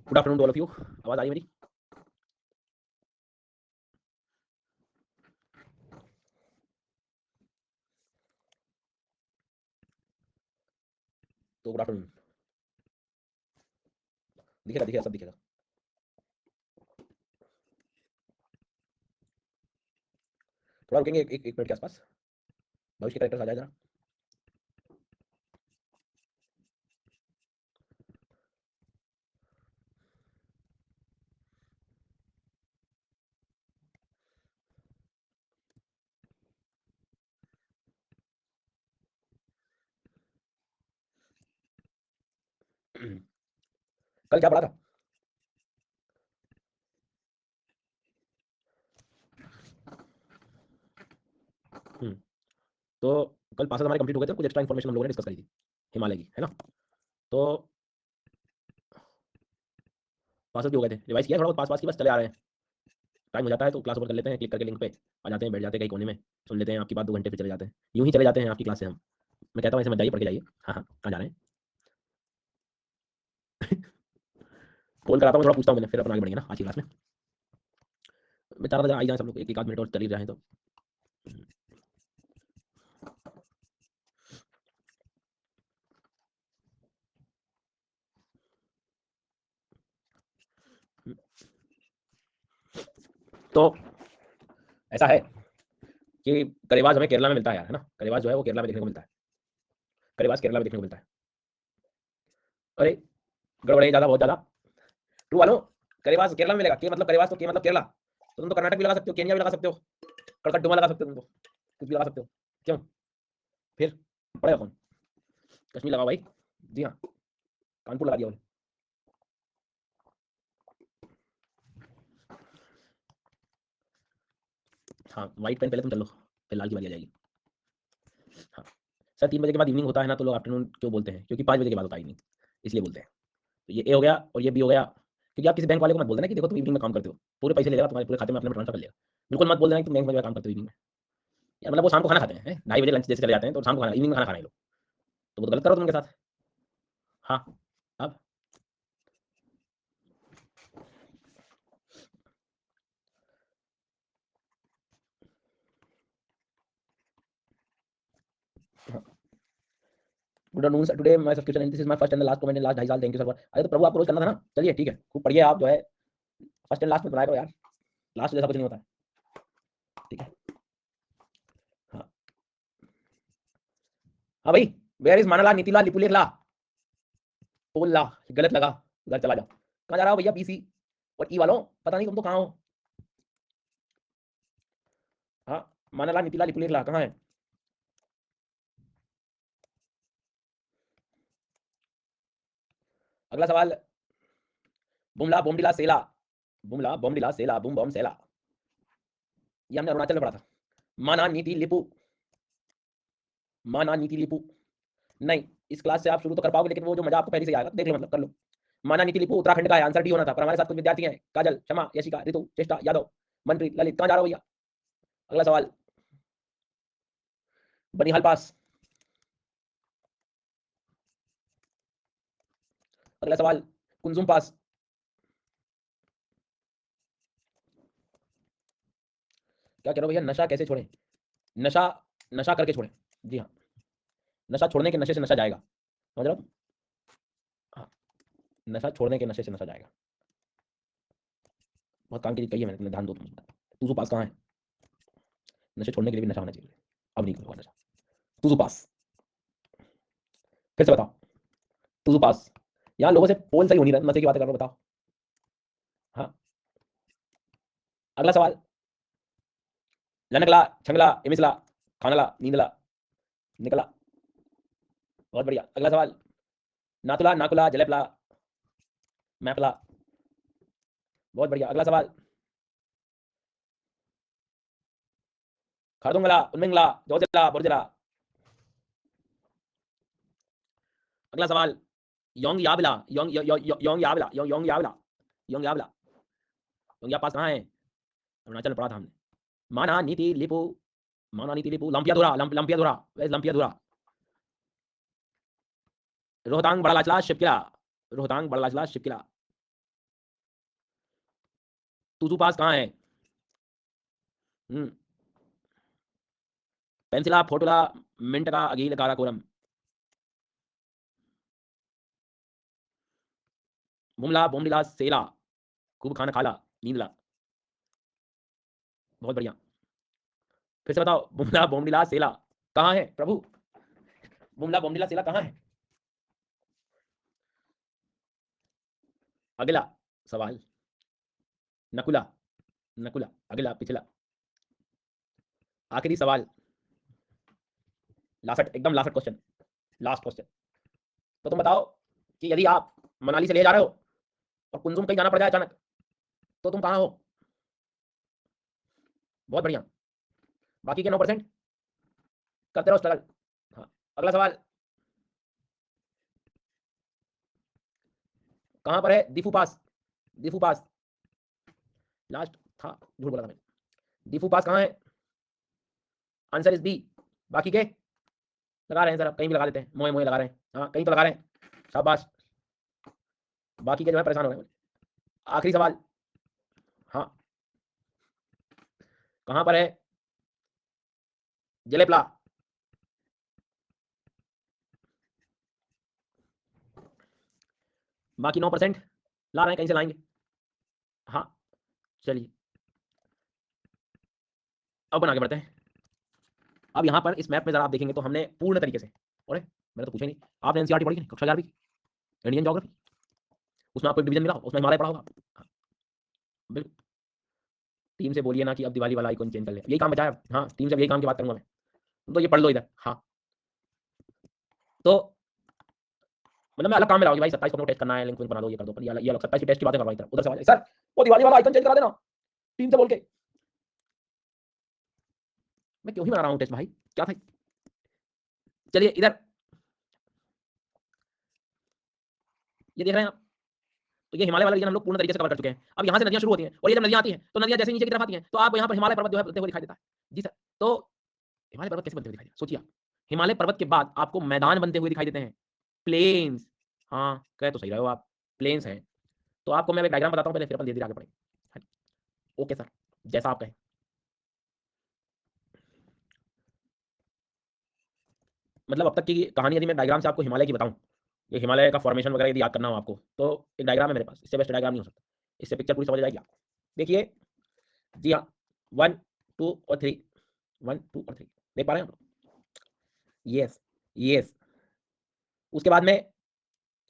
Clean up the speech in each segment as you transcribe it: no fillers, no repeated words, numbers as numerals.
Good afternoon to all of you. आवाज आ रही है मेरी? तो गुड आफ्टरनून। दिखेगा दिखेगा सब दिखेगा। थोड़ा रुकेंगे एक मिनट के आसपास। भविष्य के करेक्टर्स आ जाए जरा। कल क्या पढ़ा था? हम्म, तो कल पास हमारे कंप्लीट हो गए थे, कुछ एक्स्ट्रा इन्फॉर्मेशन हम लोगों ने डिस्कस करी थी हिमालय की, है ना? तो पास भी हो गए थे, रिवाइज किया थोड़ा बहुत, पास की बस चले आ रहे हैं। टाइम हो जाता है तो क्लास ओवर कर लेते हैं, क्लिक करके लिंक पे आ जाते हैं, बैठ जाते हैं कहीं कोने में, सुन लेते हैं आपकी बात, 2 घंटे फिर चले जाते हैं, यूं ही चले जाते हैं आपकी क्लास से हम। मैं कहता हूँ ऐसे मत जाइए, पढ़ के जाइए। हाँ हाँ, कहाँ जा रहे हैं? फोन कराता हूँ, थोड़ा पूछता हूँ मैंने, फिर अपन आगे बढ़ेंगे ना आज की क्लास में। मैं चाह रहा था आ ही जाए सब लोग, एक आध मिनट और चल ही रहे हैं तो। तो ऐसा है कि करेवाज हमें केरला में मिलता है यार, है ना? करेवाज जो है वो केरला में देखने को मिलता है। करेवाज केरला में देखने को मिलता है। अरे गड़बड़े ज़्यादा, बहुत ज़्यादा। ट्रू वालों, करेवास केरला में मिलेगा। के मतलब करेवास, तो के मतलब केरला, तो तुम तो कर्नाटक भी लगा सकते हो, केनिया भी लगा सकते हो, कड़कट डुमा लगा सकते हो, तुम तो कुछ भी लगा सकते हो। क्यों? फिर पड़ेगा कौन? कश्मीर लगाओ भाई। जी हाँ, कानपुर लगा दिया उन्हें। हाँ, व्हाइट पेन पहले तुम चल लो, फिर लाल की बारी आ जाएगी। हाँ सर, 3 बजे के बाद इवनिंग होता है ना, तो लोग आफ्टरनून क्यों बोलते हैं? क्योंकि 5 बजे के बाद होता है इवनिंग, इसलिए बोलते हैं। तो ये ए हो गया और ये बी हो गया। क्योंकि आप किसी बैंक वाले को मत बोल देना कि देखो तुम इवनिंग में काम करते हो, पूरे पैसे ले लेगा, तुम्हारे पूरे खाते में अपने ट्रांसफर कर लेगा। बिल्कुल मत बोल देना कि तुम बैंक में काम करते हो इवनिंग में। यार मतलब वो शाम को खाना खाते हैं, 2:30 बजे लंच जैसे चले जाते हैं, तो शाम को खाना, इवनिंग में खाना खाना है लोग, तो वो तो गलत करो तुम उनके साथ। हाँ, अब good afternoon sir, today my subscription, this is my first and the last comment in last 2.5 साल, थैंक यू सर। अरे तो प्रभु आपको रोज करना था ना, चलिए ठीक है, खूब पढ़िए आप जो है, फर्स्ट एंड लास्ट में बनाया करो यार, लास्ट जैसा कुछ नहीं होता है। ठीक है। हाँ हाँ भाई, वेयर इज मानाला नीतिला लिपुलेखला पोला, गलत लगा, उधर चला जाओ। कहाँ जा रहा हो भैया पीसी और ई वालों, पता नहीं तुम तो कहाँ हो। हाँ, मानाला नीतिला लिपुलेखला कहाँ है? अगला सवाल। बुमला बोमडिला सेला, बुमला बोमडिला सेला, बुम बम सेला, ये हमने अरुणाचल में पढ़ा था। माना नीति लिपु, माना नीति लिपु, नहीं, इस क्लास से आप शुरू तो कर पाओगे, लेकिन वो जो मजा आपको पहले से आएगा, देख लो, मतलब कर लो। माना नीति लिपु उत्तराखंड का है, आंसर डी होना था, पर हमारे साथ कुछ विद्यार्थी हैं, काजल, क्षमा, यशिका, ऋतु, चेष्टा, यादव, मनप्रीत, ललित, कहाँ जा रहे हो भैया? अगला सवाल। बनिहाल पास। अगला सवाल। कुंजुम पास। क्या कह रहे हो भैया, नशा कैसे छोड़ें? नशा, नशा करके छोड़ें। जी हाँ, नशा छोड़ने के नशे से नशा जाएगा, समझ रहे हो? हाँ, नशा छोड़ने के नशे से नशा जाएगा। बहुत काम की चीज कही है मैंने, तुम्हें ध्यान दो तुम। तू पास कहाँ है? नशे छोड़ने के लिए भी नशा होना चाहिए, अब नहीं करूँगा नशा। तू पास, फिर से बताओ। तू पास। यहाँ लोगों से पोल सही हो नहीं रहा, नशे की बातें कर रहा हूँ, बताओ। हाँ, अगला सवाल। लनकला, छंगला, इमिसला, खानला, नींदला, निकला, बहुत बढ़िया। अगला सवाल। नातुला, नाकुला, जलेपला, मैपला, बहुत बढ़िया। अगला सवाल। खारदुंगला, उन्मिंगला, जोजिला, बुर्जिला। अगला सवाल। योंग याबला, योंग योंग याबला, योंग याबला, योंग याबला, योंग या पास कहाँ है? अरुणाचल में पढ़ा था हमने। माना नीति लिपु, माना नीति लिपु, लंपियाधुरा, लंपियाधुरा, वेज लंपियाधुरा, रोहतांग बड़ा लाचला शिपकिला, रोहतांग बड़ा लाचला शिपकिला, तुजू पास कहाँ है? पेंसिला फोटुला मिंट का अगील काराकोरम बुमला बोमडिला सेला खूब खाना खाला नींदला। बहुत बढ़िया, फिर से बताओ, बुमला बोमडिला सेला कहाँ है प्रभु? बुमला बोमडिला सेला कहाँ है? अगला सवाल, नकुला नकुला, अगला पिछला, आखिरी सवाल, लास्ट, एकदम लास्ट क्वेश्चन, लास्ट क्वेश्चन। तो तुम बताओ कि यदि आप मनाली से ले जा रहे हो और कुंजुम कहीं जाना पड़ जाए अचानक, तो तुम कहाँ हो? बहुत बढ़िया, बाकी के 9% करते रहो स्ट्रगल। हाँ, अगला सवाल, कहाँ पर है Diphu pass? Diphu pass last था, झूठ बोला था मैंने। दीफू पास कहाँ है? Answer is B. बाकी के लगा रहे हैं सर, कहीं भी लगा देते हैं, मोए मोए लगा रहे हैं, हाँ कहीं तो लगा रहे हैं, शाबाश। बाकी के जो है परेशान हो रहे हैं। आखिरी सवाल, हाँ कहाँ पर है जलेपला? बाकी 9% ला रहे हैं, कहीं से लाएंगे। हाँ चलिए, अब अपन आगे बढ़ते हैं। अब यहाँ पर इस मैप में जरा आप देखेंगे तो हमने पूर्ण तरीके से, अरे मैंने तो पूछा ही नहीं, आपने एनसीईआरटी पढ़ी नहीं कक्षा 11वीं की, इंडियन ज्योग्राफी, उसमें आपको एक डिवीजन मिला, उसमें हिमालय पढ़ा होगा। बिल्कुल, टीम से बोलिए ना कि अब दिवाली वाला आइकन चेंज कर ले, यही काम बचा है। हाँ टीम से यही काम की बात करूंगा मैं, तो ये पढ़ लो इधर। हाँ तो मतलब मैं अलग काम में रहा भाई, 27 को टेस्ट करना है, लिंक बना दो, ये कर दो, पर ये अलग 27 की टेस्ट की बातें करवाई, उधर सवाल सर वो दिवाली वाला आइकन चेंज करा देना टीम से बोल के। मैं क्यों ही बना रहा हूँ टेस्ट भाई, क्या था? चलिए इधर ये देख रहे हैं आप, तो ये हिमालय वाला रीजन हम लोग पूर्ण तरीके से कवर कर चुके हैं। अब यहाँ से नदियाँ शुरू होती हैं, और ये जब नदियाँ आती हैं तो नदियाँ जैसे नीचे की तरफ आती हैं तो आप यहाँ पर हिमालय पर्वत जो है बनते हुए दिखाई देता है। जी सर, तो हिमालय पर्वत कैसे बनते हुए दिखाई देता है? सोचिए, हिमालय पर्वत के बाद आपको मैदान बनते हुए दिखाई देते हैं, प्लेन्स। हाँ कह तो सही रहे हो आप, प्लेन्स हैं। तो आपको मैं एक डायग्राम बताता हूँ पहले, फिर अपन धीरे धीरे आगे बढ़ेंगे। ओके सर, जैसा आप कहें। मतलब अब तक की कहानी यदि मैं डायग्राम से आपको हिमालय की बताऊं, ये हिमालय का फॉर्मेशन वगैरह यदि याद करना हो आपको, तो एक डायग्राम है मेरे पास, इससे बेस्ट डायग्राम नहीं हो सकता, इससे पिक्चर पूरी समझ जाएगी आपको। देखिए, जी हाँ, 1 2 और 3, 1 2 और 3 देख पा रहे हैं आप? Yes yes. उसके बाद में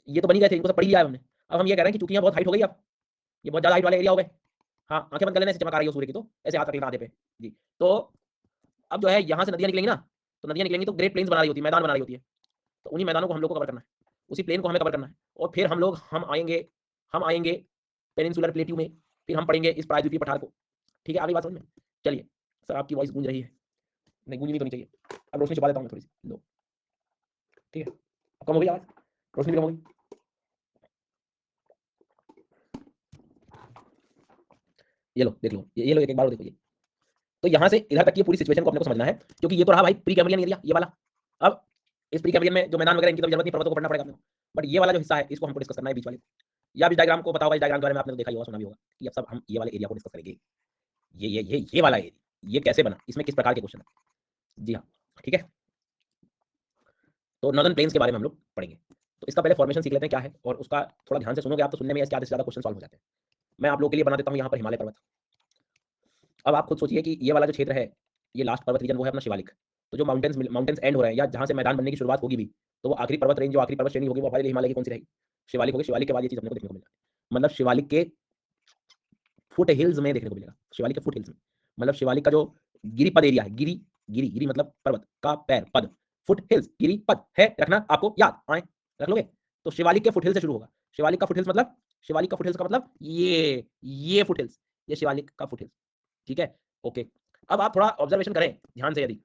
ये तो बन ही गए थे, इनको सब पढ़ ही लिया है हमने। अब हम ये कह रहे हैं कि चूंकि यहाँ बहुत हाइट हो गई, अब ये बहुत ज़्यादा हाइट वाले एरिया हो गए। हाँ आंखें बंद कर लेने से चमक आ रही हो सूर्य की, तो ऐसे हाथ रखिएगा आधे पे। जी, तो अब जो है यहाँ से नदियाँ निकलेंगी ना, तो नदियाँ निकलेंगी तो ग्रेट प्लेन्स बना रही होती है, मैदान बना रही होती है। तो उन्हीं मैदानों को हम लोग को कवर करना है, उसी प्लेन को हमें कवर करना है, और फिर हम आएंगे पेनिनसुलर प्लेट्यू में, फिर हम पढ़ेंगे इस प्रायद्वीपीय पठार को। ठीक है, आगे बात समझ में? चलिए सर, आपकी वॉइस गूंज रही है, नहीं गूंजनी तो नहीं चाहिए। अब रोशनी छुपा देता हूँ मैं थोड़ी सी, लो ठीक है, अब कम हो गई आवाज़, रोशनी भी कम हो गई। ये लो देख लो, ये लो एक बार देखो ये। तो यहाँ से इधर तक की पूरी सिचुएशन को अपने को समझना है, क्योंकि ये तो रहा भाई प्री कैम्ब्रियन एरिया, ये वाला। अब इस प्री कैम्ब्रियन में जो मैदान वगैरह इनकी तो जरूरत नहीं, पर्वतों को पढ़ना पड़ेगा अपने को, बट ये वाला जो हिस्सा है इसको हमको डिस्कस करना है, बीच वाले। या इस डायग्राम को बताओ भाई, डायग्राम के बारे में आपने तो देखा ही होगा, सुना भी होगा, कि अब सब हम ये वाले एरिया को डिस्कस करेंगे। ये वाला एरिया, ये कैसे बना, इसमें किस प्रकार के क्वेश्चन है। जी हाँ ठीक है, तो नॉर्दर्न प्लेन्स के बारे में हम लोग पढ़ेंगे। तो इसका पहले फॉर्मेशन सीख लेते हैं क्या है, और उसका थोड़ा ध्यान से सुनोगे आप तो सुनने में आधे से ज़्यादा क्वेश्चन सॉल्व हो जाते हैं। मैं आप लोग के लिए बना देता हूँ यहाँ पर हिमालय पर्वत। अब आप खुद सोचिए कि ये वाला जो क्षेत्र है, ये लास्ट पर्वत रीजन वो है अपना शिवालिक। तो जो माउंटेन्स एंड हो रहे हैं, या जहाँ से मैदान बनने की शुरुआत होगी भी, तो वो आखिरी पर्वत रेंज, जो आखिरी पर्वत श्रेणी होगी, वो हमारे लिए हिमालय की कौन सी रहेगी? शिवालिक होगी। शिवालिक के बाद ये चीज़ अपने को देखने को मिलेगा, मतलब शिवालिक के फुट हिल्स में देखने को मिलेगा, शिवालिक के फुट हिल्स में, मतलब शिवालिक का जो गिरिपद एरिया है, गिरी गिरी गिरी मतलब पर्वत का पैर, पद, फुट हिल्स गिरी पद है, रखना आपको याद आए, रख लोगे। तो शिवालिक के फुट हिल से शुरू होगा। शिवालिक का फुट हिल्स मतलब, शिवालिक का फुट हिल्स का मतलब ये फुट हिल्स, ये शिवालिक का फुट हिल्स। ठीक है, ओके। अब आप थोड़ा ऑब्जर्वेशन करें ध्यान से, यदि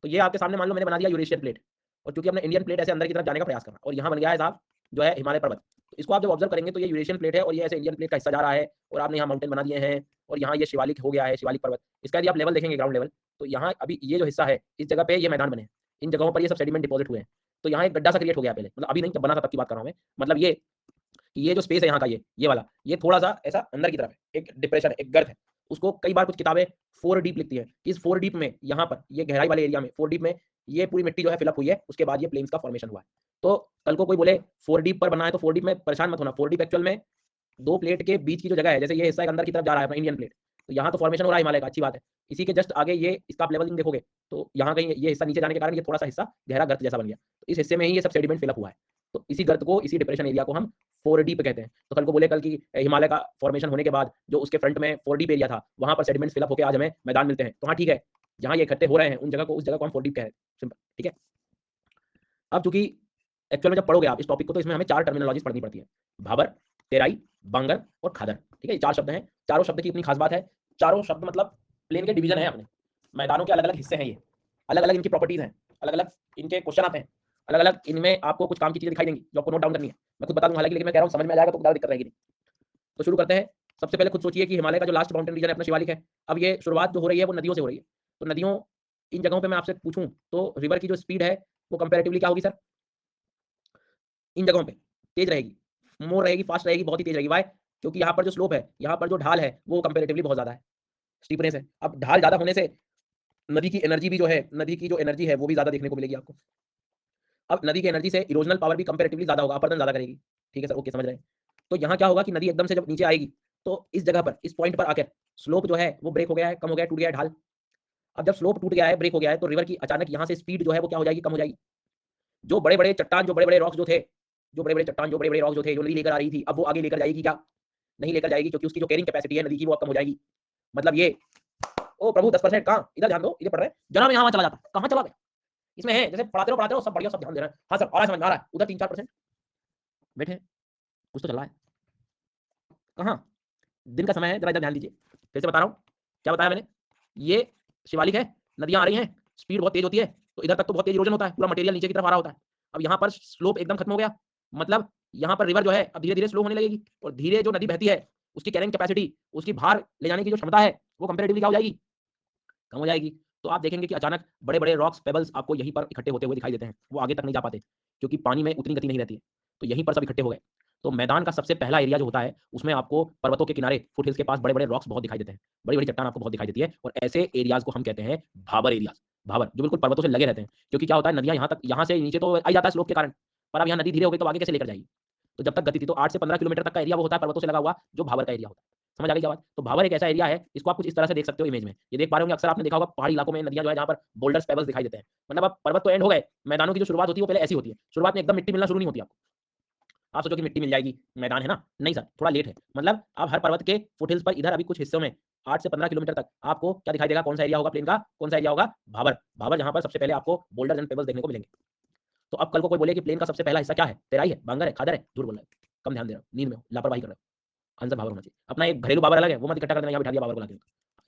तो ये आपके सामने मान लो मैंने बना दिया यूरेशियन प्लेट, और क्योंकि हमने इंडियन प्लेट ऐसे अंदर की तरफ जाने का प्रयास करना, और यहाँ बन गया है साहब जो है हिमालय पर्वत। तो इसको आप जब ऑब्जर्व करेंगे तो ये यूरेशियन प्लेट है, और ये ऐसे इंडियन प्लेट का हिस्सा जा रहा है, और आपने यहाँ माउंटेन बना दिए हैं, और यहाँ ये शिवालिक हो गया है, शिवालिक पर्वत। इसका यदि आप लेवल देखेंगे, ग्राउंड लेवल, तो यहाँ अभी ये जो हिस्सा है, इस जगह पे ये मैदान बने हैं, इन जगहों पर ये सब सेडिमेंट डिपॉजिट हुए हैं। तो यहाँ एक गड्ढा सा क्रिएट हो गया पहले, मतलब अभी नहीं, जब बना था तब की बात कर रहा हूँ मैं, मतलब ये कि ये जो स्पेस है यहाँ का, ये वाला, ये थोड़ा सा ऐसा अंदर की तरफ है, एक डिप्रेशन है, एक गर्त है। उसको कई बार कुछ किताबें 4 डीप लिखती है कि इस 4 डीप में यहाँ पर ये गहराई वाले एरिया में 4 डीप में ये पूरी मिट्टी जो है फिलअप हुई है, उसके बाद ये प्लेन्स का फॉर्मेशन हुआ है। तो कल को कोई बोले 4 डीप पर बना है तो 4 डीप में परेशान मत होना। 4 डीप एक्चुअल में 2 प्लेट के बीच की जो जगह है, जैसे ये हिस्सा अंदर की तरफ जा रहा है अपना इंडियन प्लेट, तो यहाँ तो फॉर्मेशन हो रहा है हिमालय का, अच्छी बात है। इसी के जस्ट आगे ये इसका आप लेवलिंग देखोगे तो यहाँ कहीं ये हिस्सा नीचे जाने के कारण ये थोड़ा सा हिस्सा गहरा गर्त जैसा बन गया, तो इस हिस्से में ही ये सब सेडिमेंट फिलअप हुआ है। तो इसी गर्त को, इसी डिप्रेशन एरिया को हम 4 डीप कहते हैं। तो कल को बोले कल की हिमालय का फॉर्मेशन होने के बाद जो उसके फ्रंट में 4 डीप एरिया था, वहां पर सेडिमेंट्स फिलअप होकर आज हमें मैदान मिलते हैं, तो हाँ ठीक है, जहां ये इकट्ठे हो रहे हैं उन जगह को, उस जगह को हम 4 डीप कह रहे हैं, सिंपल, ठीक है। अब चूंकि एक्चुअल में जब पढ़ोगे आप इस टॉपिक को तो इसमें हमें 4 टर्मिनोलॉजीज पढ़नी पड़ती है, भाबर, तेराई, बांगर और खादर, ठीक है। ये 4 शब्द हैं। चारों शब्द की अपनी खास बात है। चारों शब्द मतलब प्लेन के डिवीजन है अपने, मैदानों के अलग अलग हिस्से हैं, ये अलग अलग इनकी प्रॉपर्टीज हैं, अलग अलग इनके क्वेश्चन आते हैं, अलग अलग इनमें आपको कुछ काम की चीजें दिखाई देंगी जो आपको नोट डाउन करनी है। मैं खुद बता दूं हालांकि, लेकिन मैं कह रहा हूं समझ में आ जाएगा तो ज़्यादा दिक्कत रहेगी नहीं। तो शुरू करते हैं। सबसे पहले खुद सोचिए कि हिमालय का जो लास्ट माउंटेन रीजन है अपना शिवालिक है। अब ये शुरुआत जो हो रही है वो नदियों से हो रही है, तो नदियों, इन जगहों पे मैं आपसे पूछूं तो रिवर की जो स्पीड है वो कंपैरेटिवली क्या होगी सर? इन जगहों पे तेज रहेगी, मोर रहेगी, फास्ट रहेगी, बहुत ही तेज रहेगी। वाई? क्योंकि यहाँ पर जो स्लोप है, यहाँ पर जो ढाल है वो कंपैरेटिवली बहुत ज्यादा है, स्टीपनेस है। अब ढाल ज्यादा होने से नदी की एनर्जी भी जो है, नदी की जो एनर्जी है वो भी ज्यादा देखने को मिलेगी आपको। अब नदी की एनर्जी से इरोजनल पावर भी कंपैरेटिवली ज्यादा होगा, अपर्दन ज्यादा करेगी, ठीक है सर, ओके समझ रहे हैं। तो यहाँ क्या होगा कि नदी एकदम से जब नीचे आएगी तो इस जगह पर, इस पॉइंट पर आकर स्लोप जो है वो ब्रेक हो गया है, कम हो गया है, टूट गया है ढाल। अब जब स्लोप टूट गया है, ब्रेक हो गया है, तो रिवर की अचानक यहाँ से स्पीड जो है वो क्या हो जाएगी? कम हो जाएगी। जो बड़े बड़े चट्टान, जो बड़े बड़े रॉक्स जो थे, जो बड़े बड़े चट्टान, जो बड़े बड़े रॉक्स जो थे, जो नदी लेकर आ रही थी, अब वो आगे लेकर जाएगी क्या? नहीं लेकर जाएगी, क्योंकि उसकी जो कैरिंग कैपेसिटी है नदी की वो अब कम हो जाएगी। मतलब ये, ओ प्रभु 10% कहाँ? इधर ध्यान दो, इधर पढ़ रहे हैं जनाब, यहाँ चला जाता है, कहाँ चला गया? इसमें है जैसे पढ़ाते रहो सब बढ़िया, सब ध्यान दे रहे हैं, हाँ सर आ रहा है, समझ में आ रहा है, उधर 3-4% बैठे, कुछ तो चल रहा है। कहाँ? दिन का समय है, जरा इधर ध्यान दीजिए, फिर से बता रहा हूँ, क्या बताया मैंने? ये शिवालिक है, नदियां आ रही हैं, स्पीड बहुत तेज होती है, तो इधर तक तो बहुत तेज इरोजन होता है, पूरा मटेरियल नीचे की तरफ आ रहा होता है। अब यहाँ पर स्लोप एकदम खत्म हो गया, मतलब यहाँ पर रिवर जो है अब धीरे धीरे स्लो होने लगेगी, और धीरे जो नदी बहती है उसकी कैरिंग कैपेसिटी, उसकी भार ले जाने की जो क्षमता है वो कंपेरेटिवली क्या हो जाएगी? कम हो जाएगी। तो आप देखेंगे कि अचानक बड़े बड़े रॉक्स, पेबल्स आपको यहीं पर इकट्ठे होते हुए दिखाई देते हैं, वो आगे तक नहीं जा पाते क्योंकि पानी में उतनी गति नहीं रहती है, तो यहीं पर सब इकट्ठे हो गए। तो मैदान का सबसे पहला एरिया जो होता है उसमें आपको पर्वतों के किनारे, फुट हिल्स के पास बड़े बड़े रॉक्स बहुत दिखाई देते हैं, बड़ी बड़ी चट्टान आपको बहुत दिखाई देती है, और ऐसे एरियाज को हम कहते हैं भाबर एरियाज। भाबर जो बिल्कुल पर्वतों से लगे रहते हैं, क्योंकि क्या होता है नदियां यहाँ तक, यहाँ से नीचे तो आ जाता है स्लोप के कारण, पर अब यहाँ नदी धीरे हो गई तो आगे कैसे लेकर जाएगी? तो जब तक गति थी तो 8 से 15 किलोमीटर तक का एरिया वो होता है पर्वतों से लगा हुआ, जो भाबर का एरिया होता है। समझ आ गई क्या बात? तो भाबर एक ऐसा एरिया है, इसको आप कुछ इस तरह से देख सकते हो इमेज में, ये देख पा रहे होंगे, अक्सर आपने देखा होगा पहाड़ी इलाकों में नदियां जो है जहां पर बोल्डर्स, पेबल्स दिखाई देते हैं, मतलब अब पर्वत तो एंड हो गए, मैदानों की जो शुरुआत होती है वो पहले ऐसी होती है, शुरुआत में एकदम मिट्टी मिलना शुरू नहीं होती आपको। आप सोचो कि मिट्टी मिल जाएगी, मैदान है ना, नहीं सर, थोड़ा लेट है। मतलब आप हर पर्वत के फुटहिल्स पर इधर अभी कुछ हिस्सों में 8 से 15 किलोमीटर तक आपको क्या दिखाई देगा? कौन सा एरिया होगा प्लेन का? कौन सा एरिया होगा? भाबर। भाबर जहां पर सबसे पहले आपको बोल्डर्स एंड पेबल्स देखने को मिलेंगे। तो अब कल को कोई बोले कि प्लेन का सबसे पहला हिस्सा क्या है? तेराई है, बांगर है, खादर है, झूठ बोल रहा है, कम ध्यान दे रहा हो, नींद में हो, लापरवाही कर रहे हो। आंसर भाबर होना चाहिए। अपना एक घरेलू बाबर अलग है, वो मत इकट्ठा कर देना, यहाँ बिठा दिया बाबर को लाके,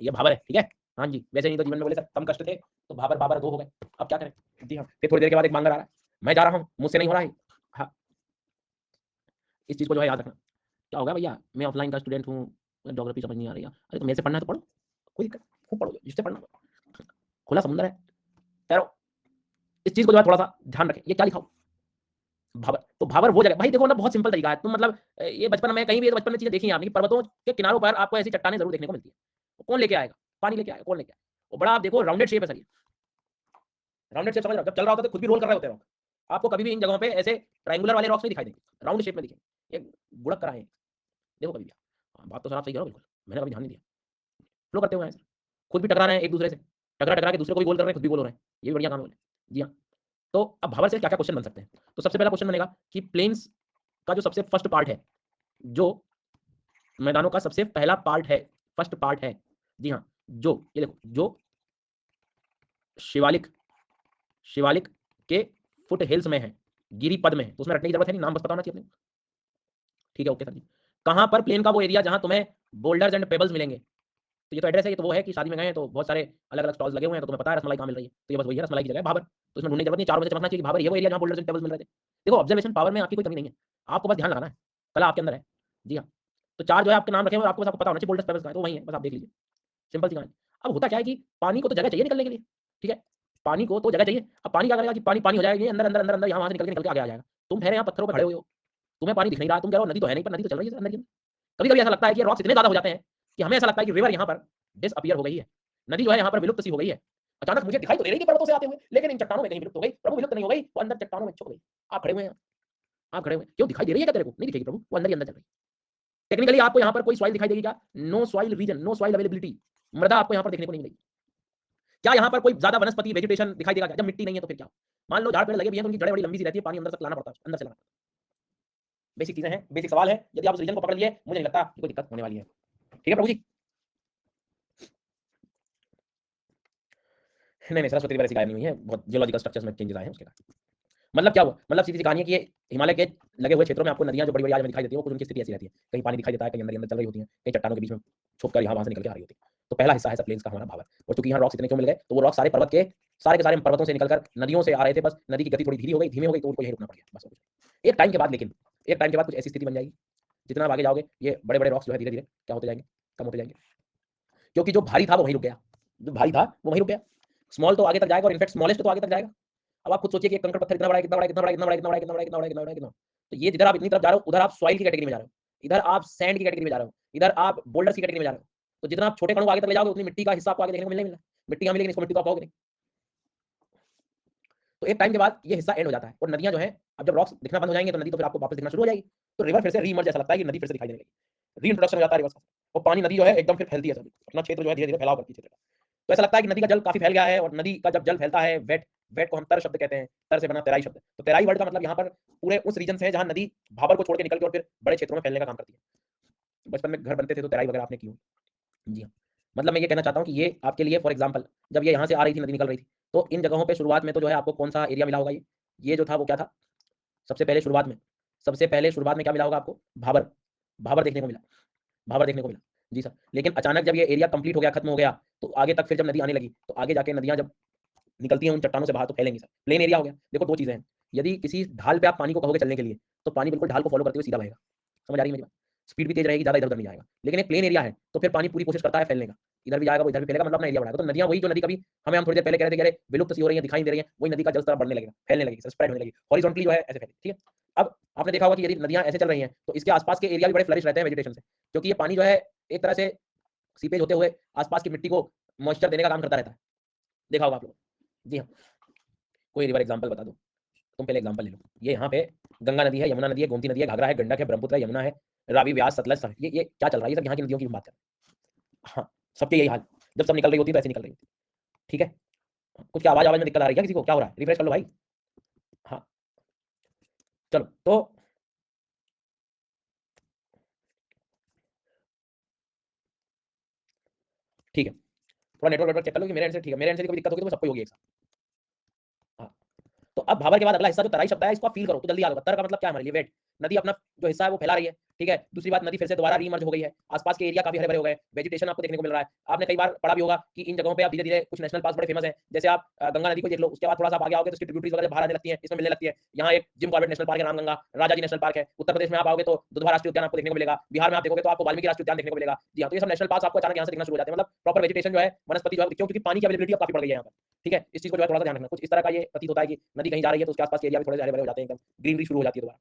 ये भाबर है, ठीक है। हाँ जी, वैसे नहीं तो जीवन में बोले सर कम कष्ट थे तो भाबर बाबर 2 हो गए, अब क्या करें? जी हाँ, फिर थोड़ी देर के बाद एक बांगर आ रहा है, मैं जा रहा हूँ, मुझसे नहीं हो रहा है। हाँ, इस चीज को जो है याद रखना। क्या होगा भैया, मैं ऑफलाइन का स्टूडेंट हूँ, ज्योग्राफी समझ नहीं आ रही है, अरे तो मेरे से पढ़ना है तो पढ़ो, कोई दिक्कत, खूब पढ़ो, जिससे पढ़ना, खुला समुद्र है, तैरो। इस चीज को जो है थोड़ा सा ध्यान रखें। ये क्या लिखा हो? भाबर। तो भाबर वो जगह, भाई देखो ना, बहुत सिंपल तरीका है, तुम मतलब ये बचपन में कहीं भी बचपन में चीजें देखी हैं आपने, पर्वतों के किनारों पर आपको ऐसी चट्टानें जरूर देखने को मिलती है। तो कौन लेके आएगा? पानी लेके आएगा, कौन लेके आएगा? और बड़ा आप देखो राउंडेड शेप है सर, ये राउंडेड शेप, समझ रहे हो? जब चल रहा होता है तो खुद भी रोल कर रहे होते हैं रॉक, आपको कभी भी इन जगहों पे ऐसे ट्रायंगुलर वाले रॉक्स नहीं दिखाई देंगे, राउंड शेप में दिखेंगे, ये गुड़क कर रहे हैं, देखो कभी भी। हाँ, बात तो सर आप सही करो, बिल्कुल मैंने कभी ध्यान नहीं दिया, फ्लो करते हुए हैं सर, खुद भी टकरा रहे हैं एक दूसरे से, टकरा टकरा के दूसरे को भी गोल कर रहे हैं, खुद भी गोल हो रहे हैं, ये भी बढ़िया काम है। जी हाँ। तो अब भाबर से क्या क्या क्वेश्चन बन सकते हैं? तो सबसे पहला क्वेश्चन बनेगा कि प्लेन्स का जो सबसे फर्स्ट पार्ट है, जो मैदानों का सबसे पहला पार्ट है, फर्स्ट पार्ट है, जी हाँ, जो ये देखो, जो शिवालिक, शिवालिक के फुट हिल्स में है, गिरिपद में है, तो उसमें रटने की जरूरत है नहीं, नाम बस पता होना चाहिए अपने। ठीक है, ओके सर जी। कहां पर प्लेन का वो एरिया जहां तुम्हें बोल्डर्स एंड पेबल्स मिलेंगे? तो ये तो एड्रेस है, ये तो वो है कि शादी में गए हैं तो बहुत सारे अलग अलग स्टॉल्स लगे हुए हैं, तो तुम्हें पता है रसमलाई कहां मिल रही है, तो ये बस वही है, रसमलाई की जगह है भाबर, तो इसमें ढूंढने की जरूरत नहीं, 4 बजे चमकना चाहिए कि भाबर ये वो एरिया जहां बोल्डर्स एंड पेबल्स मिल रहे थे। देखो ऑब्जर्वेशन पावर में आपकी कोई कमी नहीं है, आपको बस ध्यान लगाना है, कला आपके अंदर है। जी हाँ। तो 4 जो है आपके नाम रखे हुए, आपको बस आपको पता होना चाहिए बोल्डर्स पेबल्स का है, तो वही है, बस आप देख लीजिए, सिंपल सी कहानी। अब होता क्या है कि पानी को तो जगह चाहिए निकलने के लिए, ठीक है, पानी को तो जगह चाहिए। अब पानी क्या करेगा कि पानी पानी हो जाएगा, अंदर अंदर अंदर अंदर यहाँ वहां से निकल के आगे आ जाएगा, तुम ठहरे यहाँ पत्थरों पर खड़े हुए हो, तुम्हें पानी दिख नहीं रहा, तुम कह रहे हो नदी तो है नहीं, पर नदी तो चल रही है अंदर के अंदर। कभी कभी ऐसा लगता है कि रॉक्स इतने ज्यादा हो जाते हैं कि हमें ऐसा लगता है कि रिवर यहाँ पर डिसअपियर हो गई है, नदी जो है यहाँ पर विलुप्त सी हो गई है। अचानक मुझे दिखाई तो दे रही थी पर्वतों से आते हुए, लेकिन इन चट्टानों में कहीं विलुप्त हो गई। प्रभु विलुप्त नहीं हो गई, वो अंदर चट्टानों में छुप गई। आप खड़े हुए हैं, आप खड़े हुए हैं, क्यों दिखाई दे रही है क्या तेरे को? नहीं दिखेगी प्रभु, वो अंदर ही अंदर चल रही है। टेक्निकली आपको यहाँ पर कोई सॉइल दिखाई देगी क्या? No soil region, no soil availability, मृदा आपको यहाँ पर देखने को नहीं मिलेगी। क्या यहाँ पर कोई ज्यादा वनस्पति वेजिटेशन दिखाई देगा? जब मिट्टी नहीं है तो फिर क्या? मान लो झाड़ पेड़ लगे भी हैं तो उनकी जड़ें बड़ी लंबी सी रहती है, पानी अंदर तक लाना पड़ता है, अंदर से लाना। बेसिक चीजें हैं, बेसिक सवाल है। यदि आप उस रीजन को पकड़ लिए, मुझे नहीं लगता कि कोई दिक्कत होने वाली है। ठीक है प्रभु जी? नहीं सरस्वती रिवर ऐसी गायब नहीं हुई है, बहुत जियोलॉजिकल स्ट्रक्चर्स में चेंजेस आए हैं उसके कारण। मतलब क्या हुआ? मतलब सीधी सी कहानी है कि ये हिमालय के लगे हुए क्षेत्रों में आपको नदियां जो बड़ी बड़ी आज में दिखाई देती है, कुछ उनकी स्थिति ऐसी रहती है, कहीं पानी दिखाई देता है, कहीं अंदर अंदर चल रही होती है, कहीं चट्टानों के बीच में छुप कर यहाँ वहां से निकल के आ रही होती है। तो पहला हिस्सा है सब प्लेन्स का हमारा भावर। और चूंकि यहाँ रॉक्स इतने क्यों मिल गए, तो वो रॉक्स सारे पर्वत के सारे पर्वतों से निकलकर नदियों से आ रहे थे, बस नदी की गति थोड़ी धीमी हो गई, तो उनको यही रुकना पड़ गया बस। एक टाइम के बाद, लेकिन एक टाइम के बाद कुछ ऐसी स्थिति बन जाएगी, जितना आप आगे जाओगे ये बड़े बड़े रॉक्स जो है धीरे धीरे क्या होते जाएंगे, कम होते जाएंगे, क्योंकि जो भारी था वो वहीं रुक गया, जो भारी था वो वहीं रुक गया। स्मॉल तो आगे तक जाएगा, और इनफैक्ट स्मॉलेस्ट तो आगे तक जाएगा। अब आप खुद सोचिए कि एक कंकड़ पत्थर इतना बड़ा है, कितना बड़ा है, कितना बड़ा है, कितना बड़ा है, कितना बड़ा है, कितना बड़ा है, कितना बड़ा है, कितना बड़ा है, कितना। तो ये जिधर आप इतनी तरफ जा रहे हो, उधर आप सॉइल की कैटेगरी में जा रहे हो, इधर आप सैंड की कैटेगरी में जा रहे हो, इधर आप बोल्डर्स की कैटेगरी में जा रहे हो। तो जितना आप छोटे कणों को आगे तक ले जाओगे, उतनी मिट्टी का हिस्सा आपको आगे देखने को मिलने मिलना। मिट्टी यहाँ मिलेगी, इसको मिट्टी को आप पाओगे नहीं। तो एक टाइम के बाद ये हिस्सा एंड हो जाता है, और नदियां जो है, अब जब रॉक्स दिखना बंद हो जाएंगे तो नदी तो फिर आपको वापस दिखना शुरू हो जाएगी। तो रिवर फिर से रीइमर्ज, जैसा लगता है कि नदी फिर से दिखाई देने लगेगी, रीइंट्रोडक्शन हो जाता है रिवर का। और पानी नदी जो है एकदम फिर फैलती है, सभी अपना क्षेत्र जो है धीरे धीरे फैलाव करती है क्षेत्र का। तो ऐसा लगता है कि नदी का जल काफी फैल गया है, और नदी का जब जल फैलता है, वेट, वेट को हम तर शब्द कहते हैं, तर से बना तेराई शब्द। तो तेराई वर्ड का मतलब यहाँ पर पूरे उस रीजन से है जहाँ नदी भाबर को छोड़ के निकल के और फिर बड़े क्षेत्रों में फैलने का काम करती है। बचपन में घर बनते थे तो तेराई वगैरह आपने की होगी। जी हाँ, मतलब मैं ये कहना चाहता हूँ कि ये आपके लिए फॉर एग्जाम्पल, जब ये यहाँ से आ रही थी, नदी निकल रही थी, तो इन जगहों पे शुरुआत में तो जो है आपको कौन सा एरिया मिला होगा? ये जो था वो क्या था? सबसे पहले शुरुआत में, क्या मिला होगा आपको? भाबर, भाबर देखने को मिला, भाबर देखने को मिला। जी सर। लेकिन अचानक जब ये एरिया कंप्लीट हो गया, खत्म हो गया, तो आगे तक फिर जब नदी आने लगी, तो आगे जाके नदियां जब निकलती हैं उन चट्टानों से बाहर, तो फैलेंगी सर, प्लेन एरिया हो गया। देखो दो चीजें हैं, यदि किसी ढाल पे आप पानी को कहोगे चलने के लिए, तो पानी बिल्कुल ढाल को फॉलो करते हुए सीधा बहेगा। समझ आ रही है मेरी बात? स्पीड भी तेज रहेगी, ज्यादा इधर उधर नहीं जाएगा। लेकिन एक प्लेन एरिया है, तो फिर पानी पूरी कोशिश करता है फैलने का, इधर भी जाएगा, वो इधर भी फैलेगा, मतलब अपना एरिया बढ़ाएगा। तो नदियां वही जो नदी कभी हमें, हम थोड़ी देर पहले कह रहे थे कि अरे विलुप्त सी हो रही है, दिखाई दे रही है, वही नदी का जल स्तर बढ़ने लगेगा, फैलने लगेगी, स्प्रेड होने लगेगी, हॉरिजॉन्टली जो है ऐसे फैलेगी। ठीक है। अब आपने देखा होगा कि यदि नदियां ऐसे चल रही हैं, तो इसके आसपास के एरिया भी बड़े फ्लरिश रहते हैं वेजिटेशन से, क्योंकि ये पानी जो है एक तरह से सीपेज होते हुए आसपास की मिट्टी को मॉइस्चर देने का काम करता रहता है। देखा होगा आप लोग। जी हाँ। कोई रिवर एग्जांपल बता दो, तुम पहले एग्जांपल ले लो। ये यहाँ पे गंगा नदी है, यमुना नदी है, गोमती नदी है, घाघरा है, गंडक है, ब्रह्मपुत्र है, यमुना है, रावी, व्यास, सतलज, ये क्या चल रहा है? ये सब यहाँ की नदियों की बात कर। हाँ, सबके यही हाल, जब सब निकल रही होती है तो ऐसे निकल रही होती है। ठीक है। कुछ क्या आवाज आवाज में दिक्कत आ रही है क्या किसी को? क्या हो रहा है? रिफ्रेश कर लो भाई। हाँ चलो, तो ठीक है, थोड़ा नेटवर्क चेक कर लो कि मेरे एंड से ठीक है, मेरे एंड से कोई दिक्कत होगी तो सबको होगी एक साथ। हाँ। तो अब भाबर के बाद अगला हिस्सा जो तराई शब्द है, इसको आप फील करो तो जल्दी आ जाएगा। तर का मतलब क्या है हमारे लिए? वेट। नदी अपना जो हिस्सा है वो फैला रही है, ठीक है। दूसरी बात, नदी फिर से दोबारा रीमर्ज हो गई है, आसपास के एरिया काफी हरे भरे हो गए, वेजिटेशन आपको देखने को मिल रहा है। आपने कई बार पढ़ा भी होगा कि इन जगहों पे आप धीरे धीरे, कुछ नेशनल पार्क बड़े फेमस है, जैसे आप गंगा नदी को देख लो, उसके बाद थोड़ा सा आप आगे आओगे तो उसकी ट्रिब्यूटरीज वगैरह बाहर आने लगती है, इसमें मिलने लगती है। यहाँ एक जिम कॉर्बेट नेशनल पार्क है, रामगंगा, राजाजी नेशनल पार्क है। उत्तर प्रदेश में आप आओगे तो दुधवा राष्ट्रीय उद्यान आपको देखने को मिलेगा, बिहार में आप देखोगे तो आपको वाल्मीकि राष्ट्रीय उद्यान देखने को मिलेगा। जी हाँ, तो ये सब नेशनल पार्क आपको अचानक यहाँ से दिखना शुरू हो जाते हैं, मतलब प्रॉपर वेजिटेशन जो है, वनस्पति जो है, क्योंकि पानी की अवेलेबिलिटी काफी बढ़ गई है यहाँ पर। ठीक है, इस चीज को जो है थोड़ा सा ध्यान रखना। कुछ इस तरह का ये प्रतीत होता है कि नदी कहीं जा रही है तो उसके आसपास के एरिया भी थोड़े हरे भरे हो जाते हैं, एकदम ग्रीनरी शुरू हो जाती है दोबारा।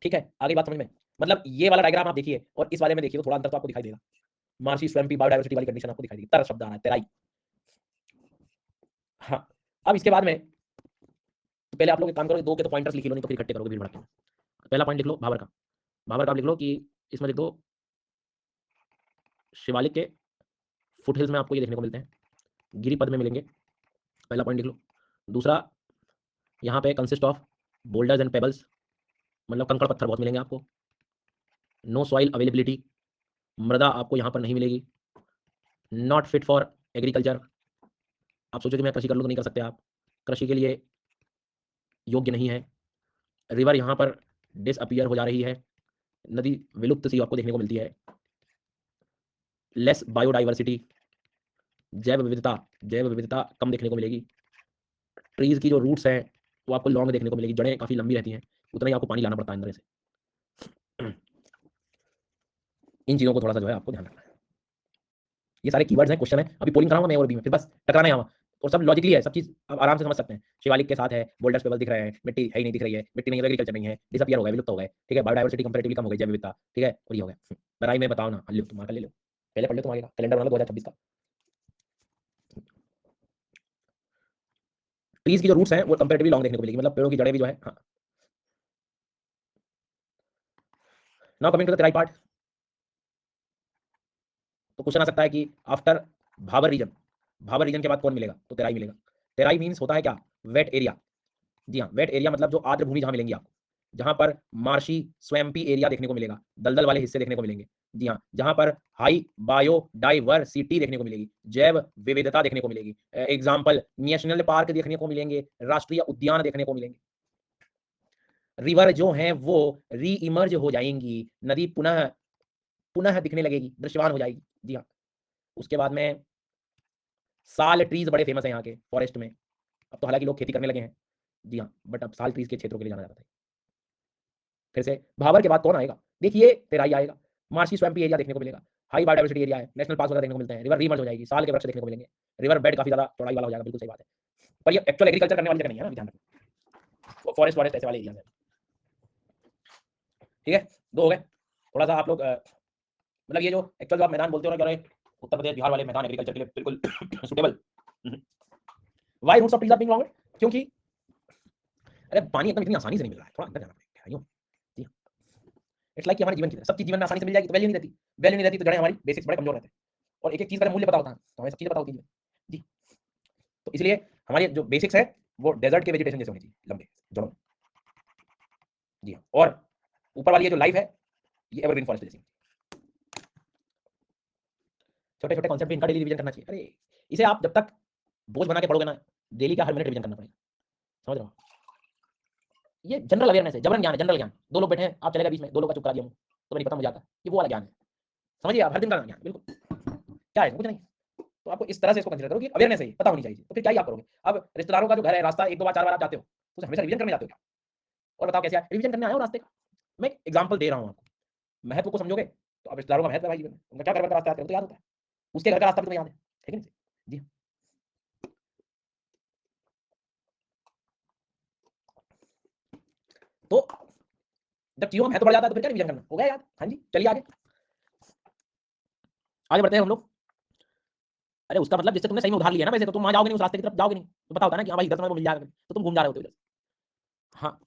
ठीक है, आगे बात समझ में? मतलब ये वाला डायग्राम आप देखिए और इस वाले में देखिए तो थोड़ा अंतर तो आपको दिखाई देगा। मार्शी स्वैम्पी बायोडायवर्सिटी वाली कंडीशन आपको दिखाई देगी, तरह शब्द आ रहा है, तेराई। हाँ। अब इसके बाद में तो पहले आप लोग एक काम करो, दो के तो पॉइंटर्स लिख लो, नहीं तो फिर इकट्ठे करोगे भीड़ भड़के में। पहला पॉइंट लिख लो भाबर का, भाबर का आप लिख लो कि इसमें लिख दो शिवालिक के फुट हिल्स में आपको ये देखने को मिलते हैं, गिरिपद में मिलेंगे। पहला पॉइंट लिख लो। दूसरा, यहाँ पे consist of boulders and pebbles, मतलब कंकड़ पत्थर बहुत मिलेंगे आपको। नो सॉइल अवेलेबिलिटी, मृदा आपको यहाँ पर नहीं मिलेगी। नॉट फिट फॉर एग्रीकल्चर, आप सोचो कि मैं कृषि कर लूँ तो नहीं कर सकते आप, कृषि के लिए योग्य नहीं है। रिवर यहाँ पर डिसअपियर हो जा रही है, नदी विलुप्त सी आपको देखने को मिलती है। लेस बायोडाइवर्सिटी, जैव विविधता कम देखने को मिलेगी। ट्रीज की जो रूट्स हैं वो आपको लॉन्ग देखने को मिलेगी, जड़ें काफ़ी लंबी रहती हैं, उतना ही आपको पानी लाना पड़ता है अंदर से। इन चीज़ों को थोड़ा सा जो है आपको ध्यान रखना है। ये सारे कीवर्ड्स हैं, क्वेश्चन है, अभी पोलिंग कराऊंगा मैं और भी में, फिर बस टकराना यहाँ। और सब लॉजिकली है, सब चीज आप आराम से समझ सकते हैं। शिवालिक के साथ है, बोल्डर्स पेबल दिख रहे हैं, मिट्टी है ही नहीं दिख रही है, मिट्टी नहीं है, एग्रीकल्चर नहीं है, डिसअपियर हो गए, विलुप्त हो गए, ठीक है, बायोडाइवर्सिटी कंपैरेटिवली कम हो गई, जैव विविधता, ठीक है, और ये हो गया। लड़ाई में बताओ ना, लो तुम्हारा ले लो, पहले पढ़ लो, तुम आगे का कैलेंडर बना लो 2026 का। ट्रीज की जो रूट्स हैं वो कंपैरेटिवली लॉन्ग देखने को मिलेगी, मतलब पेड़ों की जड़ें भी जो है। हाँ, now coming to the Terai part. तो क्वेश्चन आ सकता है कि after Bhabar region, Bhabar region के बाद कौन मिलेगा? तो तेराई मिलेगा। तेराई मीन्स होता है क्या? Wait area. जी हाँ, वेट एरिया मतलब जो आर्द्र भूमि जहां मिलेंगी आपको, जहां पर मार्शी स्वैम्पी एरिया देखने को मिलेगा, दलदल वाले हिस्से देखने को मिलेंगे। जी हाँ, जहां पर हाई बायोडाइवर्सिटी देखने को मिलेगी, जैव विविधता देखने को मिलेगी। एग्जाम्पल, नेशनल पार्क देखने को मिलेंगे, राष्ट्रीय उद्यान देखने को मिलेंगे। रिवर जो हैं वो री इमर्ज हो जाएंगी, नदी पुनः पुनः दिखने लगेगी, दृश्यमान हो जाएगी। जी हाँ, उसके बाद में साल ट्रीज बड़े फेमस है यहाँ के फॉरेस्ट में। अब तो हालांकि लोग खेती करने लगे हैं, जी हाँ, बट अब साल ट्रीज के क्षेत्रों के लिए जाना जाता है। फिर से भाबर के बाद कौन आएगा? देखिए तेराई आएगा, मार्शी स्वैम्पी एरिया देखने को मिलेगा, हाई बायोडाइवर्सिटी एरिया है, नेशनल पार्क वगैरह देखने को मिलते हैं, रिवर रीमर्ज हो जाएगी, साल के वृक्ष देखने को मिलेंगे, रिवर बेड काफी ज्यादा चौड़ाई वाला हो जाएगा, बिल्कुल सही बात है। पर ये एक्चुअल एग्रीकल्चर करने वाली जगह नहीं है ना, ध्यान रखना, फॉरेस्ट फॉरेस्ट ऐसे वाले एरिया है। ठीक है, दो हो गए। थोड़ा सा आप लोग मतलब ये जो एक्चुअल जो आप मैदान बोलते हो ना, उत्तर प्रदेश बिहार वाले मैदान एग्रीकल्चर के लिए बिल्कुल suitable. Why roots of trees are being long? क्योंकि अरे पानी एकदम इतनी आसानी से नहीं मिल रहा है, थोड़ा अंदर जाना पड़ेगा यूं। जी, इट्स लाइक कि हमारे जीवन की सब चीज जीवन में आसानी से मिल जाएगी तो वैल्यू नहीं रहती, वैल्यू नहीं रहती तो जड़ें हमारी बेसिक्स बड़े कमजोर रहते हैं, और एक एक चीज का मूल्य पता होता है तो हमें सब चीजें पता होती है। जी, तो इसलिए हमारे जो बेसिक्स है वो डेजर्ट के वेजिटेशन जैसे होनी चाहिए, लंबे जड़ों। जी हाँ, और ऊपर वाली ये जो लाइफ है ये एवरग्रीन फॉरेस्ट जैसी। छोटे छोटे कॉन्सेप्ट इनका डेली रिवीजन करना चाहिए। अरे इसे आप जब तक बोझ बना के पढ़ोगे ना, डेली का हर मिनट रिवीजन करना पड़ेगा, समझ रहे हो? ये जनरल अवेयरनेस है, जबरन ज्ञान है, जनरल ज्ञान। दो लोग बैठे हैं, आप चलेगा बीच में, दो लोग का चुप करा दिया हूँ तो नहीं पता मुझे आता, ये वो वाला ज्ञान है, समझिए आप, हर दिन का ज्ञान बिल्कुल। क्या है कुछ नहीं, तो आपको इस तरह से इसको कंसीडर करो कि अवेयरनेस है, पता होनी चाहिए। तो फिर क्या ही आप करोगे? अब रिश्तेदारों का जो घर है, रास्ता एक दो बार चार बार आप जाते हो, तो हमेशा रिवीजन करने जाते हो क्या? और बताओ कैसे रिवीजन करने आए हो रास्ते का? मैं एग्जाम्पल दे रहा हूँ आपको, महत्व को समझोगे तो अब रिश्तेदारों का महत्व है भाई जीवन में, उनका क्या घर का रास्ता आते हो तो याद होता है, उसके घर का रास्ता भी तुम्हें याद है कि नहीं? जी, तो जब चीजों का महत्व बढ़ जाता है तो फिर क्या रिवीजन करना, हो गया याद। हाँ जी, चलिए आगे आगे बढ़ते हैं हम लोग। अरे उसका मतलब जिससे तुमने सही में उधार लिया ना वैसे, तो तुम वहां जाओगे नहीं, उस रास्ते की तरफ जाओगे नहीं, तो पता होता है ना कि हाँ भाई इधर तुम्हें मिल जाएगा, तो तुम घूम जा रहे होते हो इधर। हाँ,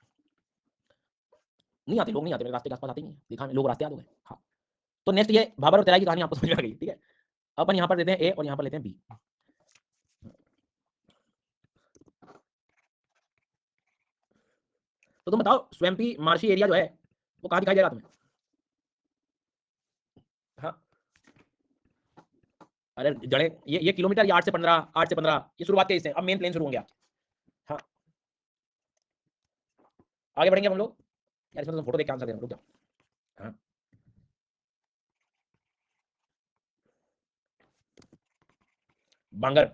नहीं आते लोग, नहीं आते मेरे रास्ते के आसपास आते ही नहीं, दिखा लोग रास्ते याद हो गए। हाँ, तो नेक्स्ट ये भाबर और तेराई की कहानी आपको समझ में आ गई, ठीक है। अपन यहाँ पर लेते हैं ए और यहाँ पर लेते हैं बी। तो तुम बताओ स्वैम्पी मार्शी एरिया जो है वो कहाँ दिखाई दे रहा तुम्हें? हाँ, अरे जड़े ये किलोमीटर, ये 8 से 15, 8 से 15, ये शुरुआत के इससे अब मेन प्लेन शुरू होंगे आप। हाँ, आगे बढ़ेंगे हम लोग। यार इसमें तो फोटो देख के आंसर दे रहा हूँ, रुक जाओ। हाँ, बांगर,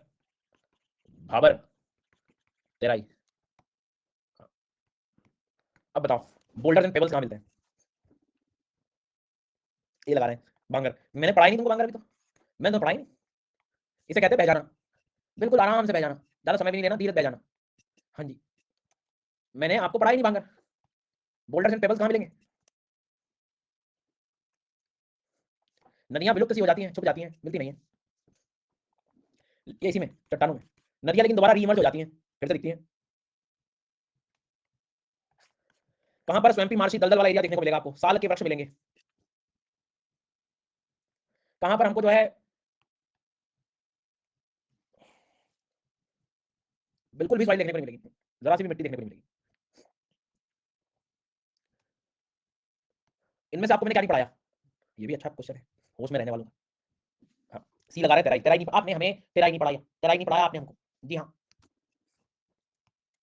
भाबर, तेराई। हाँ, अब बताओ बोल्डर एंड पेबल्स कहाँ मिलते हैं? ये लगा रहे हैं बांगर, मैंने पढ़ाई नहीं तुमको बांगर, अभी तो मैंने तो पढ़ाई नहीं। इसे कहते हैं बह जाना, बिल्कुल आराम से बह जाना, ज्यादा समय भी नहीं लेना, धीरे बह जाना। हाँ जी, मैंने आपको पढ़ाई नहीं बांगर, बोल्डर एंड पेबल्स कहाँ मिलेंगे? नदियां विलुप्त सी हो जाती हैं, छुप जाती हैं, मिलती नहीं है, ये इसी में चट्टानों में। नदियां लेकिन दोबारा रीइमर्ज हो जाती हैं, फिर से दिखती हैं। कहां पर? स्वैम्पी मार्शी दलदल वाला एरिया देखने को मिलेगा आपको, साल के वृक्ष मिलेंगे। कहां पर हमको जो है बिल्कुल भी सॉइल देखने को नहीं मिलेगी, जरा सी भी मिट्टी देखने को नहीं मिलेगी। इनमें से आपको मैंने क्या नहीं पढ़ाया? ये भी अच्छा क्वेश्चन है, होश में रहने वालों का। हाँ, सी लगा रहे तेराई, तेराई नहीं, आपने हमें तेराई नहीं पढ़ाया, तेराई नहीं पढ़ाया आपने हमको। जी हाँ,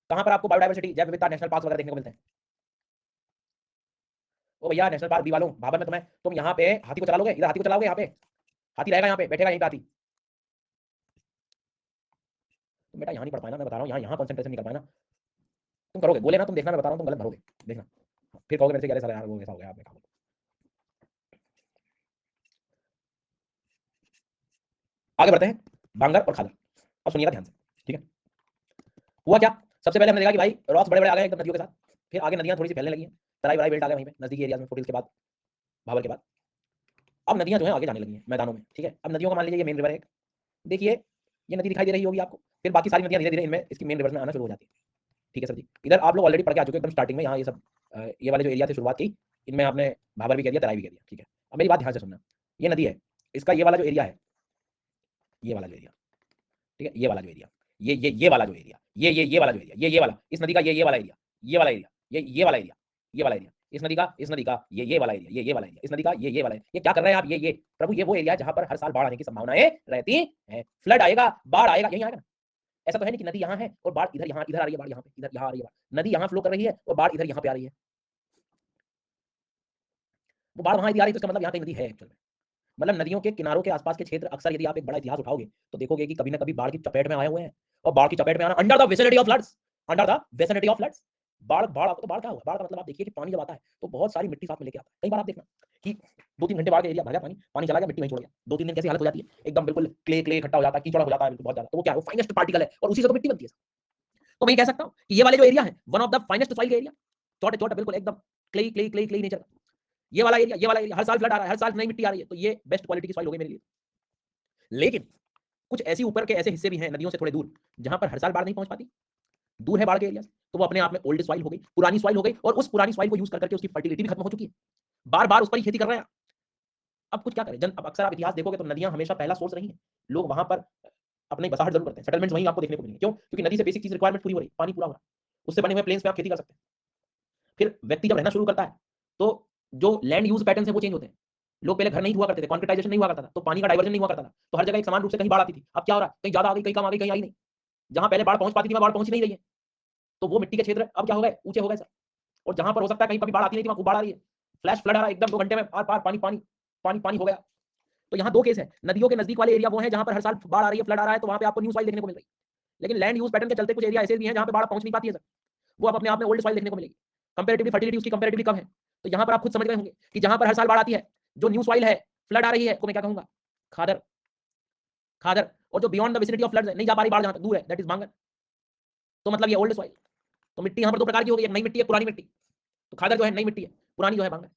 कहां पर आपको बायोडाइवर्सिटी जैव विविधता नेशनल पार्क वगैरह देखने को मिलते हैं? ओ भैया नेशनल पार्क बी वालों, भाबर में तुम यहाँ पे हाथी को चला लोगे, इधर हाथी को चलाओगे, यहाँ पे हाथी रहेगा, यहाँ पे बैठेगा यहीं पे हाथी। तुम बेटा यहाँ नहीं पढ़ पाए ना, मैं बता रहा हूँ, यहाँ यहाँ कॉन्सेंट्रेशन नहीं कर पाए ना, तुम करोगे बोले ना, तुम देखना, मैं बता रहा हूँ तुम गलत भरोगे, देखना फिर कहोगे मेरे से क्या, सारा यार वो ऐसा हो गया आपने कहा। आगे बढ़ते हैं, बांगर और खादर। अब सुनिएगा ध्यान से, ठीक है, हुआ क्या, सबसे पहले हमने देखा कि भाई रॉक्स बड़े बड़े आ गए एकदम नदियों के साथ, फिर आगे नदियां थोड़ी सी फैलने लगी हैं, तराई बराई बेल्ट आ गया वहीं पे नजदीकी एरिया में, फुटिल्स के बाद, भाबर के बाद। अब नदियां जो है आगे जाने लगी हैं मैदानों में, ठीक है। अब नदियों का मान लीजिए ये मेन रिवर है एक, देखिए ये नदी दिखाई दे रही होगी आपको, फिर बाकी सारी नदियां धीरे धीरे इनमें इसकी मेन रिवर में आना शुरू हो जाती है। ठीक है सर जी, इधर आप लोग ऑलरेडी पढ़ के आ चुके हैं एकदम स्टार्टिंग में, यहाँ ये सब ये वाले जो एरिया थे शुरुआत की, इनमें आपने भाबर भी कह दिया, तराई भी कह दिया, ठीक है। अब मेरी बात ध्यान से सुनना, ये नदी है, इसका ये वाला जो एरिया है, ये वाला जो एरिया, ठीक है, ये वाला जो एरिया, ये वाला जो एरिया, ये वाला जो एरिया, ये वाला, इस नदी का ये वाला एरिया, ये वाला एरिया, ये वाला एरिया, ये वाला एरिया, इस नदी का ये वाला एरिया, ये वाला एरिया, इस नदी का ये वाला, ये क्या कर रहे हैं आप, ये प्रभु ये वो एरिया है जहां पर हर साल बाढ़ आने की संभावनाएं रहती हैं, फ्लड आएगा, बाढ़ आएगा, यही आएगा ना। ऐसा तो है नहीं कि नदी यहाँ है और बाढ़ इधर, यहाँ इधर आ रही है, बाढ़ यहाँ पे, इधर यहाँ आ रही है, नदी यहाँ फ्लो कर रही है और बाढ़ इधर यहाँ पे आ रही है, वो बाढ़ वहां आ रही है तो इसका मतलब यहाँ कहीं नदी है एक्चुअल में। मतलब नदियों के किनारों के आसपास के क्षेत्र अक्सर यदि आप एक बड़ा इतिहास उठाओगे तो देखोगे कि कभी ना कभी बाढ़ की चपेट में आए हुए हैं, और बाढ़ की चपेट में आना under the vicinity of floods, under the vicinity of floods. बाढ़ बाढ़ तो बाढ़ क्या हुआ, बाढ़ का मतलब आप देखिए कि पानी जब आता है तो बहुत सारी मिट्टी साथ में लेके आता है। कई बार आप देखना कि 2-3 घंटे बाढ़ का एरिया भर गया, पानी चला गया, मिट्टी वहीं छोड़ गया, 2-3 दिन कैसी हालत हो जाती है, एकदम बिल्कुल क्ले क्ले इकट्ठा हो जाता है, कीचड़ हो जाता है बिल्कुल बहुत ज्यादा, तो वो क्या है, वो फाइनेस्ट पार्टिकल है और उसी से तो मिट्टी बनती है। तो मैं ये कह सकता हूँ कि ये वाले जो एरिया है one of the finest soil area, छोटे छोटे बिल्कुल एकदम clay clay clay clay nature, ये वाला एरिया, ये वाला एरिया हर साल फ्लड आ रहा है, हर साल नई मिट्टी आ रही है, तो ये बेस्ट क्वालिटी की सॉइल हो गई मेरे लिए। लेकिन कुछ ऐसी ऊपर के ऐसे हिस्से भी हैं नदियों से थोड़े दूर, जहां पर हर साल बाढ़ नहीं पहुंच पाती, दूर है बाढ़ के एरिया, तो वो अपने आप में ओल्ड सॉइल हो गई, पुरानी सॉइल हो गई, और उस पुरानी सॉइल को यूज करके उसकी फर्टिलिटी भी खत्म हो चुकी है, बार बार उस पर ही खेती कर रहे हैं। अब कुछ क्या करें अब अक्सर आप इतिहास देखोगे तो नदियां हमेशा पहला सोर्स रही हैं, लोग वहां पर अपनी बसाहट जरूर करते हैं, सेटलमेंट्स वहीं आपको देखने को मिलेंगे, क्यों, क्योंकि नदी से बेसिक चीज रिक्वायरमेंट पूरी हो रही, पानी पूरा हो रहा है, उससे बने हुए प्लेन्स पे आप खेती कर सकते हैं। फिर व्यक्ति जब रहना शुरू करता है तो जो लैंड यूज पैटर्न है वो चेंज होते हैं। लोग पहले घर नहीं हुआ करते थे, कॉन्क्रीटाइजेशन नहीं हुआ करता था, तो पानी का डाइवर्जन नहीं हुआ करता था, तो हर जगह एक समान रूप से कहीं बाढ़ आती थी। अब क्या हो रहा है, कहीं ज्यादा आ गई, कहीं कम आ गई, कहीं आई नहीं, जहां पहले बाढ़ पहुंच पाती थी वहां बाढ़ पहुंच नहीं रही है, तो वो मिट्टी के क्षेत्र अब क्या हो गए, ऊंचे हो गए सर, और जहां पर हो सकता है कहीं कभी बाढ़ आती नहीं थी वहां खूब बाढ़ आ रही है, फ्लैश फ्लड आ रहा है एकदम 2 घंटे में आर पार पानी पानी पानी पानी हो गया। तो यहाँ दो केस है, नदियों के नजदीक वाले एरिया वो है जहां पर हर साल बाढ़ आ रही है, फ्लड आ रहा है, तो वहां पे आपको न्यू सॉइल देखने को मिल रही है। लेकिन लैंड यूज पैटर्न के चलते कुछ एरिया ऐसे भी हैं जहां पे बाढ़ पहुंच नहीं पाती है सर, वो आप अपने आप में ओल्ड सॉइल देखने को मिलेगी, कंपैरेटिवली फर्टिलिटी उसकी कंपैरेटिवली कम है। तो यहाँ पर आप खुद समझ गए होंगे कि जहां पर हर साल बाढ़ आती है, जो न्यू सॉइल है, फ्लड आ रही है, को मैं क्या कहूंगा, खादर, खादर, और जो beyond the vicinity of flood नहीं जा पा रही बाढ़, जहां तक दूर है, दैट इज बांगर, तो मतलब ये ओल्ड सॉइल। तो मिट्टी यहाँ पर दो प्रकार की होगी, एक नई मिट्टी है, पुरानी मिट्टी, तो खादर जो है नई मिट्टी है, पुरानी जो है बांगर।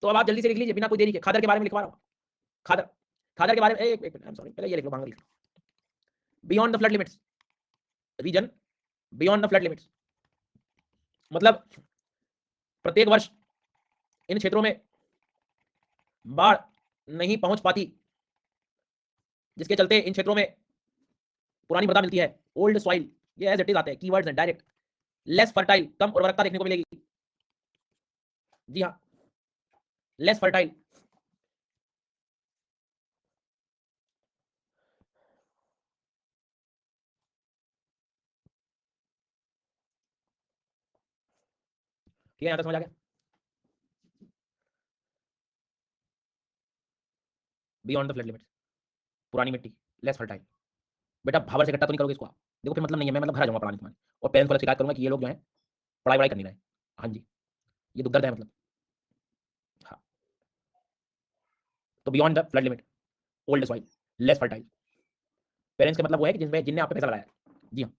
तो अब आप जल्दी से लिख लीजिए बिना कोई देरी के, खादर के बारे में लिखवा रहा हूँ, खादर, खादर के बारे में एक मिनट, सॉरी, पहले ये लिख लो, बांगर लिख लो, beyond the flood limits, region beyond the flood limits, मतलब प्रत्येक वर्ष इन क्षेत्रों में बाढ़ नहीं पहुंच पाती, जिसके चलते इन क्षेत्रों में पुरानी मृदा मिलती है, ओल्ड सॉइल, ये एज इट इज आते हैं कीवर्ड्स हैं डायरेक्ट, लेस फर्टाइल, कम उर्वरकता देखने को मिलेगी, जी हाँ, लेस फर्टाइल, ठीक है, यहां तक समझ आ गया, बियॉन्ड द फ्लड लिमिट्स, पुरानी मिट्टी, लेस फर्टाइल। बेटा भावर से इकट्ठा तो नहीं करोगे इसको आप, देखो फिर मतलब नहीं है, मैं मतलब घर आ जाऊंगा पढ़ाने तुम्हारे, और पेरेंट्स को शिकायत करूंगा कि ये लोग जो है पढ़ाई वढ़ाई कर नहीं रहे। हाँ जी, ये दुख दर्द है मतलब। हाँ, तो beyond the flood limit, old soil, less fertile, parents का मतलब वो है कि जिसमें जिनने आप पे पैसा लगाया है, जी हाँ।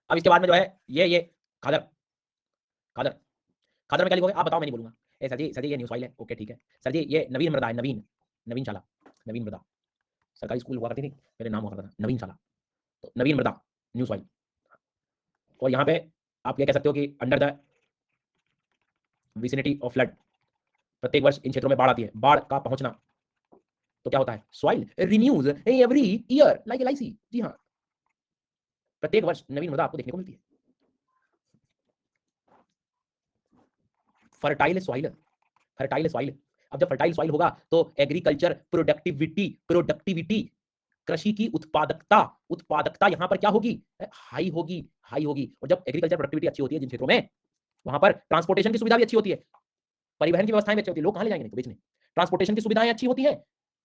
अब इसके बाद में जो है ये खादर, खादर, खादर में क्या लिखोगे आप बताओ, मैं नहीं बोलूंगा। सर जी ये न्यू सॉइल है, ओके ठीक है। सर जी ये नवीन मृदा है, नवीन, नवीन शाला, नवीन मृदा, सरकारी स्कूल हुआ करती थी मेरे, नाम हुआ करता था नवीन शाला, तो नवीन मृदा, न्यू सॉइल। और यहाँ पे आप ये कह सकते हो कि under the vicinity of flood, प्रत्येक वर्ष इन क्षेत्रों में बाढ़ आती है, बाढ़ का पहुंचना, तो क्या होता है, soil renews every year like LIC, जी हाँ, प्रत्येक वर्ष नवीन मृदा आपको देखने को मिलती है, फर्टाइल सॉइल, फर्टाइल सॉइल। अब जब फर्टाइल सॉइल होगा तो एग्रीकल्चर प्रोडक्टिविटी, प्रोडक्टिविटी, कृषि की उत्पादकता, उत्पादकता यहां पर क्या होगी, हाई होगी, हाई होगी। और जब एग्रीकल्चर प्रोडक्टिविटी अच्छी होती है जिन क्षेत्रों में, वहां पर ट्रांसपोर्टेशन की सुविधा भी अच्छी होती है, परिवहन की व्यवस्थाएं भी अच्छी होती है, लोग कहां ले जाएंगे इनको बेचने, ट्रांसपोर्टेशन की सुविधाएं अच्छी होती है,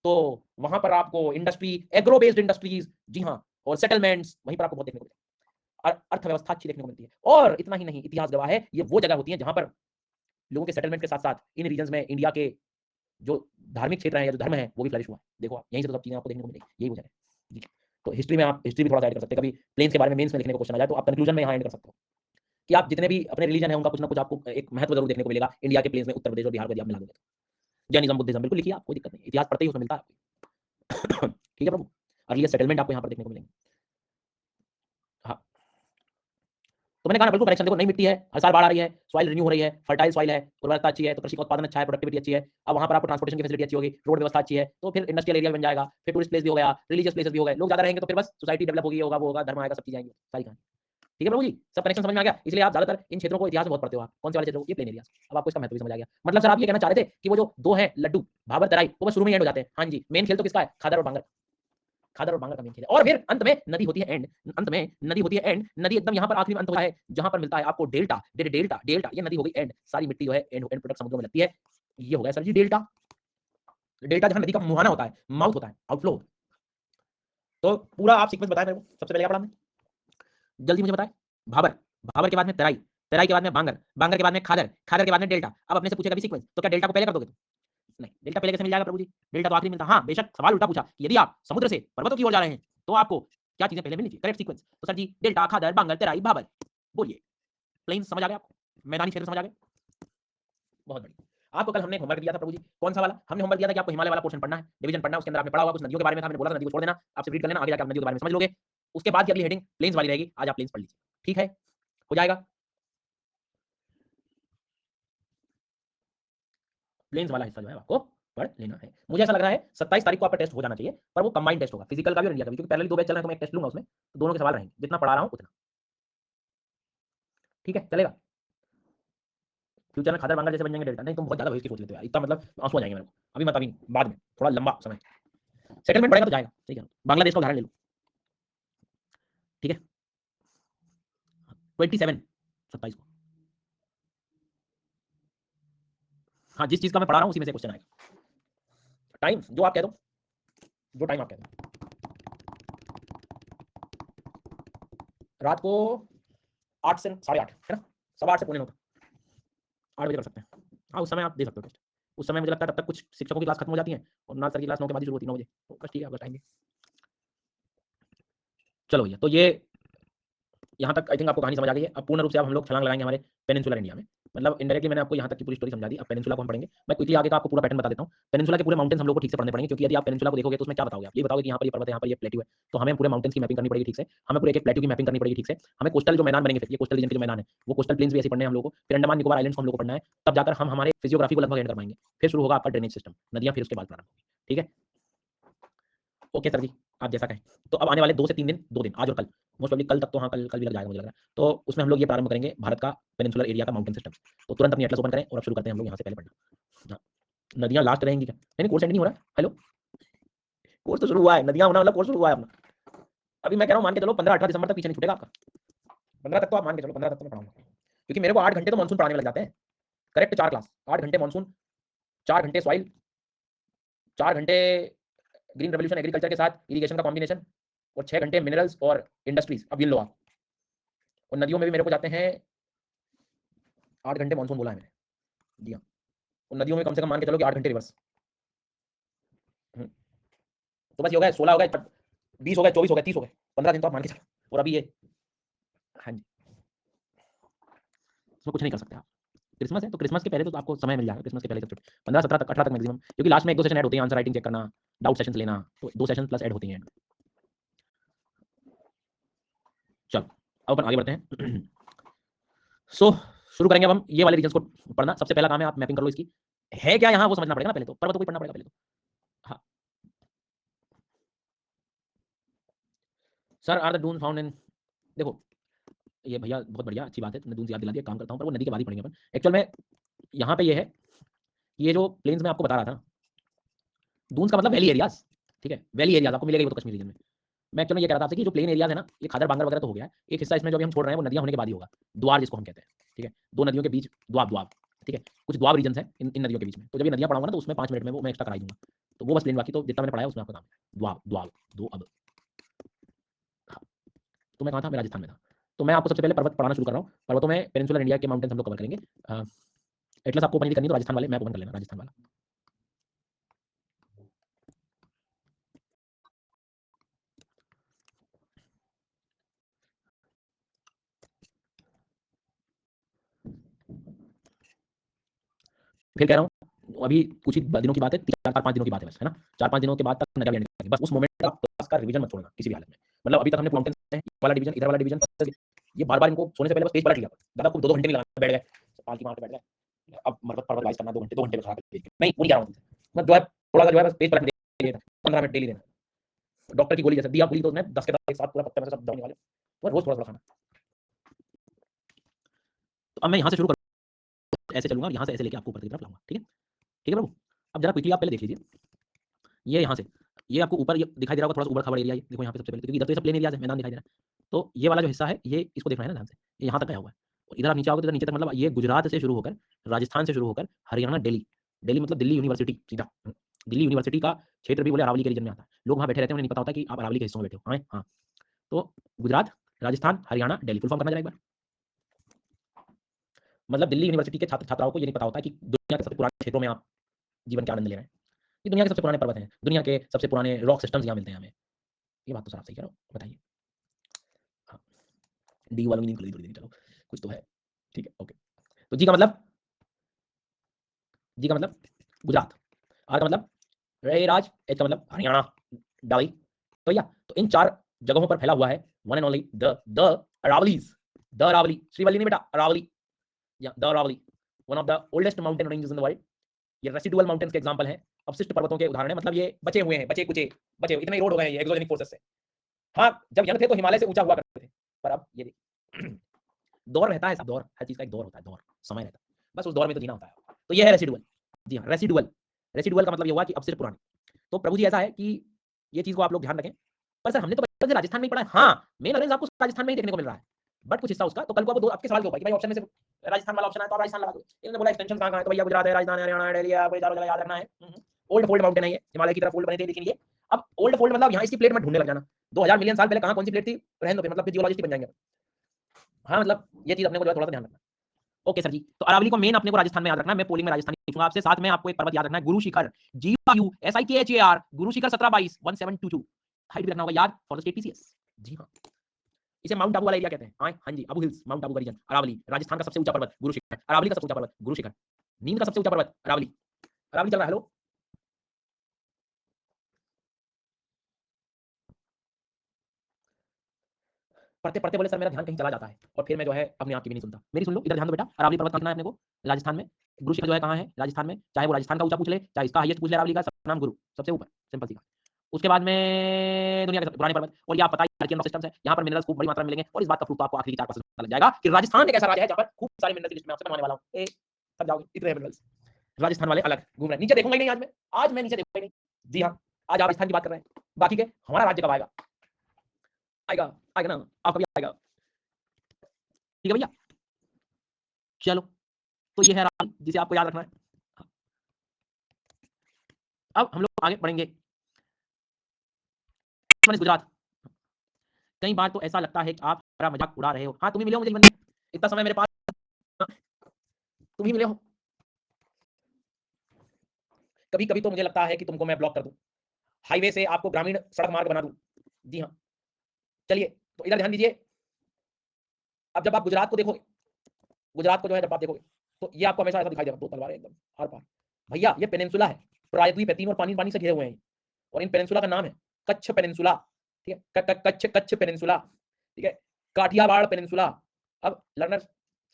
तो वहां पर आपको इंडस्ट्री, एग्रो बेस्ड इंडस्ट्रीज, जी हाँ, और सेटलमेंट्स वहीं पर आपको बहुत देखने को मिलता है, अर्थव्यवस्था अच्छी देखने को मिलती है। और इतना ही नहीं, इतिहास गवाह है ये वो जगह होती है जहां पर लोगों के सेटलमेंट के साथ साथ इन रीजन में इंडिया के जो धार्मिक क्षेत्र है या जो धर्म है वो भी फ्लरिश हुआ। देखो आप यहीं से तो सब चीजें आपको देखने को मिलेगी, यही वजह है जी। तो हिस्ट्री में आप हिस्ट्री भी थोड़ा सा ऐड कर सकते हैं, कभी प्लेन्स के बारे में मेंस में लिखने को क्वेश्चन आ जाए तो आप कंक्लूजन में यहाँ ऐड कर सकते हो कि आप जितने भी अपने रिलीजन है उनका कुछ ना कुछ आपको एक महत्व जरूर देखने को मिलेगा। इंडिया के प्लेन्स में उत्तर प्रदेश और बिहार को यदि आप मिला दोगे तो जैनिज्म बुद्धिज्म बिल्कुल लिखिए, आप कोई दिक्कत नहीं, इतिहास पढ़ते ही उसमें मिलता है। ठीक है प्रभु, अर्लियर सेटलमेंट आपको यहाँ पर देखने को मिलेंगे। हाँ, तो मैंने कहा ना बिल्कुल करेक्शन, देखो नई मिट्टी है, हर साल बाढ़ आ रही है, सॉइल रिन्यू हो रही है, फर्टाइल सॉइल है, उर्वरता अच्छी है, तो कृषि का उत्पादन अच्छा है, प्रोडक्टिविटी अच्छी है। अब वहां पर आपको ट्रांसपोर्टेशन की फैसिलिटी अच्छी होगी, रोड व्यवस्था अच्छी है, तो फिर इंडस्ट्रियल एरिया बन जाएगा, फिर टूरिस्ट प्लेस भी हो गया, रिलीजियस प्लेसेस भी हो गए, लोग ज्यादा रहेंगे तो फिर बस सोसाइटी डेवलप होगी, होगा वो होगा, धर्म आएगा, सब चीजें आएंगी, सारी कहानी। ठीक है प्रभु जी, सब कनेक्शन समझ में आ गया। इसलिए आप ज्यादातर इन क्षेत्रों को इतिहास में बहुत पढ़ते हो। आप कौन से वाले क्षेत्रों को? ये प्लेन एरियाज। अब आपको इसका महत्व भी समझ आ गया। मतलब सर आप ये कहना चाह रहे थे कि वो जो दो हैं लड्डू भाबर तराई, वो बस शुरू में एंड हो जाते हैं? हाँ जी, मेन खेल तो किसका है? खादर और बांगर। खादर और बांगर का मेन खेल है, और फिर अंत में नदी होती है एंड। अंत में नदी होती है एंड, नदी एकदम यहाँ पर आखिरी में अंत होता है, जहां पर मिलता है आपको डेल्टा, डेल्टा डेल्टा, ये नदी हो गई एंड। सारी मिट्टी जो है एंड प्रोडक्ट समुद्र में लगती है। ये हो गया सर जी डेल्टा। डेल्टा जहां नदी का मुहाना होता है, माउथ होता है, आउटफ्लो। तो पूरा आप सीक्वेंस बताएं मेरे को, सबसे पहले क्या पढ़ा हमने, जल्दी मुझे बताएं। भाबर, भाबर के बाद में तराई, तराई के बाद में बांगर, बांगर के बाद में खादर, खादर के बाद में डेल्टा। अब अपने से पूछेगा भी सीक्वेंस, तो क्या डेल्टा को पहले कर दोगे? नहीं, डेल्टा पहले कैसे मिल जाएगा प्रभु जी? डेल्टा तो आखिरी मिलता। हाँ बेशक, सवाल उल्टा पूछा कि यदि आप समुद्र से पर्वतों की ओर जा रहे हैं तो आपको क्या चीजें पहले मिलनी चाहिए? Correct sequence. तो सर जी डेल्टा, खादर, बांगर, तराई, भाबर। बोलिए, प्लेन समझ आ गया आपको? मैदानी क्षेत्र समझ आ गया? बहुत बढ़िया। आपको कल हमने होमवर्क दिया था प्रभु जी, कौन सा वाला? हमने होमवर्क दिया था कि आपको हिमालय वाला पोर्शन पढ़ना है, डिवीजन पढ़ना है, उसके अंदर आपने पढ़ा होगा कुछ नदियों के बारे में था, मैंने बोला था नदी को छोड़ देना, आपसे रीड कर लेना, आगे जाकर नदियों के बारे में समझ लोगे। उसके बाद की अगली हेडिंग प्लेन्स वाली रहेगी, आज आप प्लेन्स पढ़ लीजिए, ठीक है? हो जाएगा। प्लेन्स वाला हिस्सा जो है आपको पढ़ लेना है। मुझे ऐसा लग रहा है 27 तारीख को आपका टेस्ट हो जाना चाहिए, पर वो कंबाइंड टेस्ट होगा, फिजिकल का भी और इंडिया का भी, क्योंकि पहले 2 बैच चल रहे हैं तो मैं एक टेस्ट लूंगा उसमें, तो दोनों के सवाल रहेंगे, जितना पढ़ा रहा हूं उतना। ठीक है, चलेगा? फ्यूचर में खादर बांगर जैसे बन जाएंगे डेल्टा? नहीं, तुम बहुत ज्यादा भविष्य की सोच लेते हो यार, इतना मतलब आंसू आ जाएंगे मेरे को। अभी मत, अभी बाद में, थोड़ा लंबा समय, सेटलमेंट बढ़ेगा तो जाएगा। ठीक है, बांग्लादेश का उदाहरण ले लो। ठीक है, 27 27 को, हाँ जिस चीज का मैं पढ़ा रहा हूँ उसी में से क्वेश्चन आएगा। टाइम जो आप कह दो, जो टाइम आप कह दो। रात को 8 से 8:30 है ना, 8:15 से 7:45 तक, 8 बजे कर सकते हैं। हाँ उस समय आप दे सकते हो टेस्ट। उस समय मुझे लगता है तब तक कुछ शिक्षकों की क्लास खत्म हो जाती है और ना सर की क्लास 9 के बाद ही शुरू होती है, 9 बजे, तो बस ठीक है आपका टाइम। चलो भैया, तो ये यहाँ तक आई थिंक आपको कहानी समझ आ गई है। अब पूर्ण रूप से अब हम लोग छलांग लगाएंगे हमारे पेनिनसुलर इंडिया में, मतलब इनडायरेक्टली मैंने आपको यहाँ तक की पूरी स्टोरी समझा दी। अब पेनिनसुला को हम पढ़ेंगे, मैं क्विकली आगे का आपको पूरा पैटर्न बता देता हूँ। पेनिनसुला के पूरे माउंटेन्स हम लोग को ठीक से पढ़ने पड़ेंगे, क्योंकि यदि आप पेनिनसुला को देखोगे तो उसमें क्या बताओगे? आप ये बताओगे कि यहाँ पर ये पर्वत है, यहाँ पर ये प्लेट्यू है, तो हमें पूरे माउंटेन्स की मैपिंग करनी पड़ेगी ठीक से, हमें पूरे एक प्लेट्यू की मैपिंग करनी पड़ेगी ठीक से, हमें कोस्टल जो मैदान बनेंगे, फिर ये कोस्टल रीजन के जो मैदान है वो कोस्टल प्लेन्स भी ऐसे पढ़ने हैं हम लोग को, फिर अंडमान निकोबार आइलैंड्स को हम लोग को पढ़ना है, तब जाकर हम हमारे फिजियोग्राफी को लगभग एंड कर पाएंगे। फिर शुरू होगा आपका ड्रेनेज सिस्टम, नदियाँ, फिर उसके बाद प्रारंभ होगी। ठीक है, ओके सर जी, आप जैसा कहें। तो अब आने वाले 2 से 3 दिन, 2 दिन आज और कल, मोस्ट ऑफली कल तक तो, हाँ कल भी लग जाएगा मुझे लग रहा है, तो उसमें हम लोग ये प्रारंभ करेंगे भारत का पेनिनसुलर एरिया का माउंटेन सिस्टम। तो तुरंत अपनी एटलस ओपन करें और अब शुरू करते हैं हम लोग यहाँ से पहले पढ़ना। हाँ, नदियाँ लास्ट रहेंगी क्या? नहीं, कोर्स एंड नहीं हो रहा है। हेलो, कोर्स तो शुरू हुआ है, नदियाँ होना मतलब कोर्स शुरू हुआ है अपना। अभी मैं कह रहा हूँ मान के चलो 15-18 दिसंबर तक पीछे नहीं छूटेगा आपका। 15 तक तो आप मान के चलो, 15 तक तो मैं पढ़ाऊंगा, क्योंकि मेरे को 8 घंटे तो मानसून पढ़ाने में लग जाते हैं। करेक्ट 4 क्लास, 8 घंटे मानसून, 4 घंटे सॉइल, 4 घंटे ग्रीन रेवोल्यूशन एग्रीकल्चर के साथ इरिगेशन का कॉम्बिनेशन, और 6 घंटे मिनरल्स और इंडस्ट्रीज। अब गिन लो आप। और नदियों में भी मेरे को जाते हैं 8 घंटे मानसून बोला है मैंने, दिया। और नदियों में कम से कम मान के चलो कि 8 घंटे रिवर्स। तो बस ये हो गया, 16 हो गए, 20 हो गए, 24 हो गए, 30 हो गए, 15 दिन तो आप मान के चलो। और अभी ये, हाँ जी, इसमें कुछ नहीं कर सकते आप। क्रिसमस है तो क्रिसमस के पहले तो आपको समय मिल जाएगा, क्रिसमस के पहले सब 15, 17 तक, 18 तक मैक्सिमम, क्योंकि लास्ट में 1-2 सेशन ऐड होते हैं, आंसर राइटिंग चेक करना, डाउट सेशंस लेना, तो 2 सेशन प्लस ऐड होती हैं। चलो अब अपन आगे बढ़ते हैं। सो शुरू करेंगे अब हम ये वाले रीजन्स को पढ़ना। सबसे पहला काम है आप मैपिंग कर लो इसकी, है क्या यहाँ वो समझना पड़ेगा ना पहले तो, पर्वत को ही पढ़ना पड़ेगा पहले तो। हाँ sir, are the Doon found in, देखो ये भैया बहुत बढ़िया, अच्छी बात है, तुमने दून से याद दिला दिया, काम करता हूँ, पर वो नदी के बाद ही पढ़ेंगे अपन। एक्चुअल में यहाँ पे ये है, ये जो प्लेन्स में आपको बता रहा था, दून्स का मतलब वैली एरियाज। ठीक है, वैली एरियाज आपको मिलेगा वो तो कश्मीर रीजन में। मैं एक्चुअली ये कह रहा था आपसे कि जो प्लेन एरियाज है ना, ये खादर बांगर वगैरह तो हो गया है, एक हिस्सा इसमें जो अभी हम छोड़ रहे हैं वो नदियां होने के बाद ही होगा, द्वार जिसको हम कहते हैं। ठीक है, 2 नदियों के बीच द्वाब, द्वाब। ठीक है, कुछ द्वाब रीजन है इन नदियों के बीच में, तो जब ये नदियां पढ़ाऊंगा ना तो उसमें 5 मिनट में वो मैं एक्स्ट्रा कराई दूंगा, तो वो बस प्लेन, बाकी तो जितना मैंने पढ़ाया उसमें आपका काम है द्वाब, द्वाब, दो अब। हाँ, तो मैं कहाँ था? मैं राजस्थान में था। तो मैं आपको सबसे पहले पर्वत पढ़ाना शुरू कर रहा हूँ। पर्वतों में पेनिनसुलर इंडिया के माउंटेन्स हम लोग कवर करेंगे। एटलस आपको ओपन करनी है तो राजस्थान वाले मैप ओपन कर लेना, राजस्थान वाला। फिर कह रहा हूँ अभी कुछ ही दिनों की बात है, 4-5 दिनों की बात है बस, है ना? 4-5 दिनों के बाद तक नजर आने लगी। बस उस मोमेंट तक क्लास का रिवीजन मत छोड़ना किसी भी हालत में। मतलब अभी तक हमने माउंटेन्स है, वाला डिवीजन, इधर वाला डिवीजन, ये बार-बार इनको सोने से पहले बस पेज पलट लिया। ज़्यादा खूब 2-2 घंटे नहीं लगाना, बैठ गए, पालकी मार के बैठ गए। अब मरमत रिवाइज करना 2 घंटे, 2 घंटे में खा के नहीं, वो नहीं कह रहा हूँ। मैं जो है थोड़ा-सा जो है बस पेज पलट देना, 15 मिनट डेली देना। डॉक्टर की गोली जैसे दी आप गोली तो उसमें 10 के 10 एक साथ पूरा पत्ते में से सब दवाने वाले, तो रोज़ थोड़ा-थोड़ा खाना। तो अब मैं यहाँ से शुरू करूँ, ऐसे चलूँगा और यहाँ से ऐसे लेके आपको ऊपर की तरफ लाऊँगा, ठीक है? ठीक है प्रभु? अब जरा क्विकली आप पहले देख लीजिए, ये यहाँ से, ये आपको ऊपर ये दिखाई दे रहा होगा थोड़ा-सा ऊबड़-खाबड़ एरिया, ये देखो यहाँ पे सबसे पहले, क्योंकि इधर तो ये सब प्लेन एरियाज़ है, मैदान दिखाई दे रहा है। तो ये वाला जो हिस्सा है, ये इसको देखना है ना ध्यान से, ये यहाँ तक गया हुआ है। और इधर आप नीचे आओगे तो इधर नीचे तक मतलब ये गुजरात से शुरू होकर, राजस्थान से शुरू होकर, हरियाणा, दिल्ली, दिल्ली मतलब दिल्ली यूनिवर्सिटी सीधा, दिल्ली यूनिवर्सिटी का क्षेत्र भी बोले अरावली के रीजन में आता है। लोग वहाँ बैठे रहते हैं, उन्हें नहीं पता होता कि आप अरावली के हिस्सों में बैठे हो। हाँ, हाँ। तो गुजरात, राजस्थान, हरियाणा, दिल्ली, फुल फॉर्म करना जरा एक बार। मतलब दिल्ली यूनिवर्सिटी के छात्र-छात्राओं को ये नहीं पता होता कि दुनिया के सबसे पुराने क्षेत्रों में आप जीवन का आनंद ले रहे हैं। ये दुनिया के सबसे पुराने पर्वत हैं, दुनिया के सबसे पुराने रॉक सिस्टम्स यहाँ मिलते हैं हमें। ये बात तो सर आप सही कह रहे हो, बताइए। हाँ, डी वालों की नींद खुल गई थोड़ी देर, चलो कुछ तो है। ठीक है, ओके। तो जी का मतलब, जी का मतलब गुजरात, आर का मतलब रैराज, एच का मतलब हरियाणा, डाली। तो भैया तो इन 4 जगहों पर फैला हुआ है one and only the Aravallis, the Aravalli, Srivalli नहीं बेटा, अरावली, या the Aravalli, one of the oldest mountain ranges in the world. ये रेसिडुअल माउंटेन्स के एग्जांपल हैं, अवशिष्ट पर्वतों के उदाहरण है, मतलब ये बचे हुए हैं, बचे-कुचे, बचे इतने रोड हो गए हैं ये एक्सोजेनिक फोर्सेस से। हाँ, जब यंग थे तो हिमालय से ऊंचा हुआ करते थे, पर अब ये देखिए दौर रहता है, सब दौर, हर चीज का एक दौर होता है, दौर, समय रहता है, बस उस दौर में तो जीना होता है। तो ये है रेसिडुअल। जी हाँ, रेसिडुअल, रेसिडुअल का मतलब ये हुआ कि अवशिष्ट पुराने। तो प्रभु जी ऐसा है कि ये चीज को आप लोग ध्यान रखें। पर सर हमने तो बचपन से राजस्थान में ही पढ़ा है। हाँ, मेन ऑरेंज आपको राजस्थान में ही देखने को मिल रहा है, बट कुछ हिस्सा उसका। तो कल को आपको आपके सवाल के ऊपर कि भाई ऑप्शन में से राजस्थान वाला ऑप्शन है तो आप राजस्थान लगा दो। इन्होंने बोला एक्सटेंशन कहाँ कहाँ है, तो भैया गुजरात है, राजस्थान है, हरियाणा है, दिल्ली है, आपको चारों जगह याद रखना है। ओल्ड फोल्ड माउंटेन है ये, हिमालय की तरफ फोल्ड बने थे, लेकिन ये अब ओल्ड फोल्ड मतलब यहाँ इसकी प्लेट में ढूंढने लग जाना, 2000 मिलियन साल पहले कहाँ कौन सी प्लेट थी, रहने दो फिर, मतलब फिर जियोलॉजिस्ट बन जाएंगे। हाँ, मतलब ये चीज अपने को जो है थोड़ा सा ध्यान रखना। ओके सर जी, तो अरावली को मेन अपने को राजस्थान में याद रखना है। मैं पोलिंग में राजस्थान पूछूंगा आपसे, साथ में आपको एक पर्वत याद रखना है, गुरु शिखर, GUSIKHAR, गुरु शिखर 1722 1722, हाइट भी रखना होगा याद फॉर द स्टेट पीसीएस। जी हाँ, इसे माउंट आबू वाला एरिया कहते हैं। हाँ जी, आबू हिल्स, माउंट आबू का रीजन, अरावली, राजस्थान का सबसे ऊंचा पर्वत गुरु शिखर, अरावली का सबसे ऊंचा पर्वत गुरु शिखर, नींद का सबसे ऊंचा पर्वत अरावली। अरावली चल रहा है, हेलो। पढ़ते पढ़ते बोले सर मेरा ध्यान कहीं चला जाता है और फिर मैं जो है अपने आप की भी नहीं सुनता। मेरी सुन लो, इधर ध्यान दो बेटा। अरावली पर्वत कहाँ है अपने को, राजस्थान में। गुरु शिखर जो है कहाँ है, राजस्थान में। चाहे वो राजस्थान का ऊंचा पूछ ले, चाहे इसका हाईएस्ट पूछ ले, अरावली का सबका नाम गुरु, सबसे ऊपर, सिंपल सी बात। उसके बाद में दुनिया के सबसे पुराने पर्वत, और ये आप पता है आर्कियन सिस्टम्स है, यहाँ पर मिनरल्स खूब बड़ी मात्रा में मिलेंगे, और इस बात का प्रूफ तो आपको आखिरी 4% पता लग जाएगा कि राजस्थान एक ऐसा राज्य है जहाँ पर खूब सारे मिनरल्स की लिस्ट में आपसे बनवाने वाला हूँ। ए सब जाओगे इतने मिनरल्स। राजस्थान वाले अलग घूम रहे हैं, नीचे देखूंगा ही नहीं आज मैं नीचे देखूंगा ही नहीं। जी हाँ, आज आप राजस्थान की बात कर रहे हैं, बाकी के हमारा राज्य कब आएगा, आएगा, आएगा ना, आपका भी आएगा। ठीक है भैया, चलो, तो ये है रावली जिसे आपको याद रखना है। अब हम लोग आगे बढ़ेंगे। गुजरात, कई बार तो ऐसा लगता है कि आप हमारा मजाक उड़ा रहे हो। हाँ, तुम ही मिले हो मुझे जीवन में, इतना समय मेरे पास, हाँ, तुम ही मिले हो। कभी कभी तो मुझे लगता है कि तुमको मैं ब्लॉक कर दूं, हाईवे से आपको ग्रामीण सड़क मार्ग बना दूं। जी हाँ, चलिए तो इधर ध्यान दीजिए। अब जब आप गुजरात को देखोगे, गुजरात को जो है जब आप देखोगे, तो ये आपको हमेशा ऐसा दिखाई देगा, दो तलवारें एकदम आर पार। भैया ये पेनिनसुला है, प्रायद्वीप है, तीन और पानी पानी से घिरे हुए हैं, और इन पेनिनसुला का नाम है कच्छ पेनिनसुला। ठीक है, कच्छ कच्छ पेनिनसुला। ठीक है, काठियावाड़ पेनिनसुला। अब learner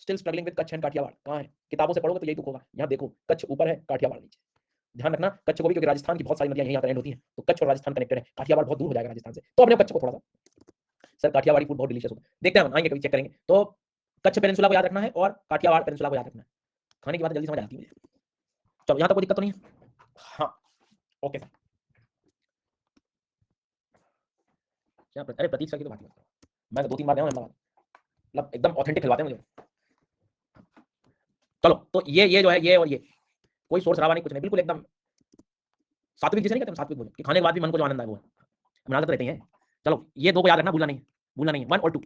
still struggling with Kutch and Kathiawar, कहाँ है, किताबों से पढ़ोगे तो यही दुख होगा। यहाँ देखो, कच्छ ऊपर है, काठियावाड़ नीचे। ध्यान रखना कच्छ को भी, क्योंकि राजस्थान की बहुत सारी नदियां यहीं आकर एंड होती हैं, तो कच्छ और राजस्थान कनेक्टेड है, काठियावाड़ बहुत दूर हो जाएगा राजस्थान से। तो अपने कच्छ को थोड़ा सा, सर काठियावाड़ी फूड बहुत डिलीशियस होता है, देखते हैं हम आएंगे कभी चेक करेंगे। तो कच्छ पेनिनसुला को याद रखना है और काठियावाड़ पेनिनसुला को याद रखना है। खाने की बात जल्दी समझ आती है मुझे। चलो यहाँ तक कोई दिक्कत तो नहीं है। हाँ, ओके सर। क्या अरे प्रतीक सर की तो बात ही मत करो, मैं 2-3 बार गया हूँ अहमदाबाद, मतलब एकदम ऑथेंटिक खिलवाते हैं मुझे। चलो तो ये जो है, ये और ये कोई सोर्स रहा नहीं, कुछ नहीं, बिल्कुल एकदम सात्विक, जिसे नहीं कहते सात्विक भोजन, कि खाने के बाद भी मन को जो आनंद आए वो है, बनाते रहते हैं। चलो ये दो को याद रखना, भूलना नहीं, भूलना नहीं, 1 और 2।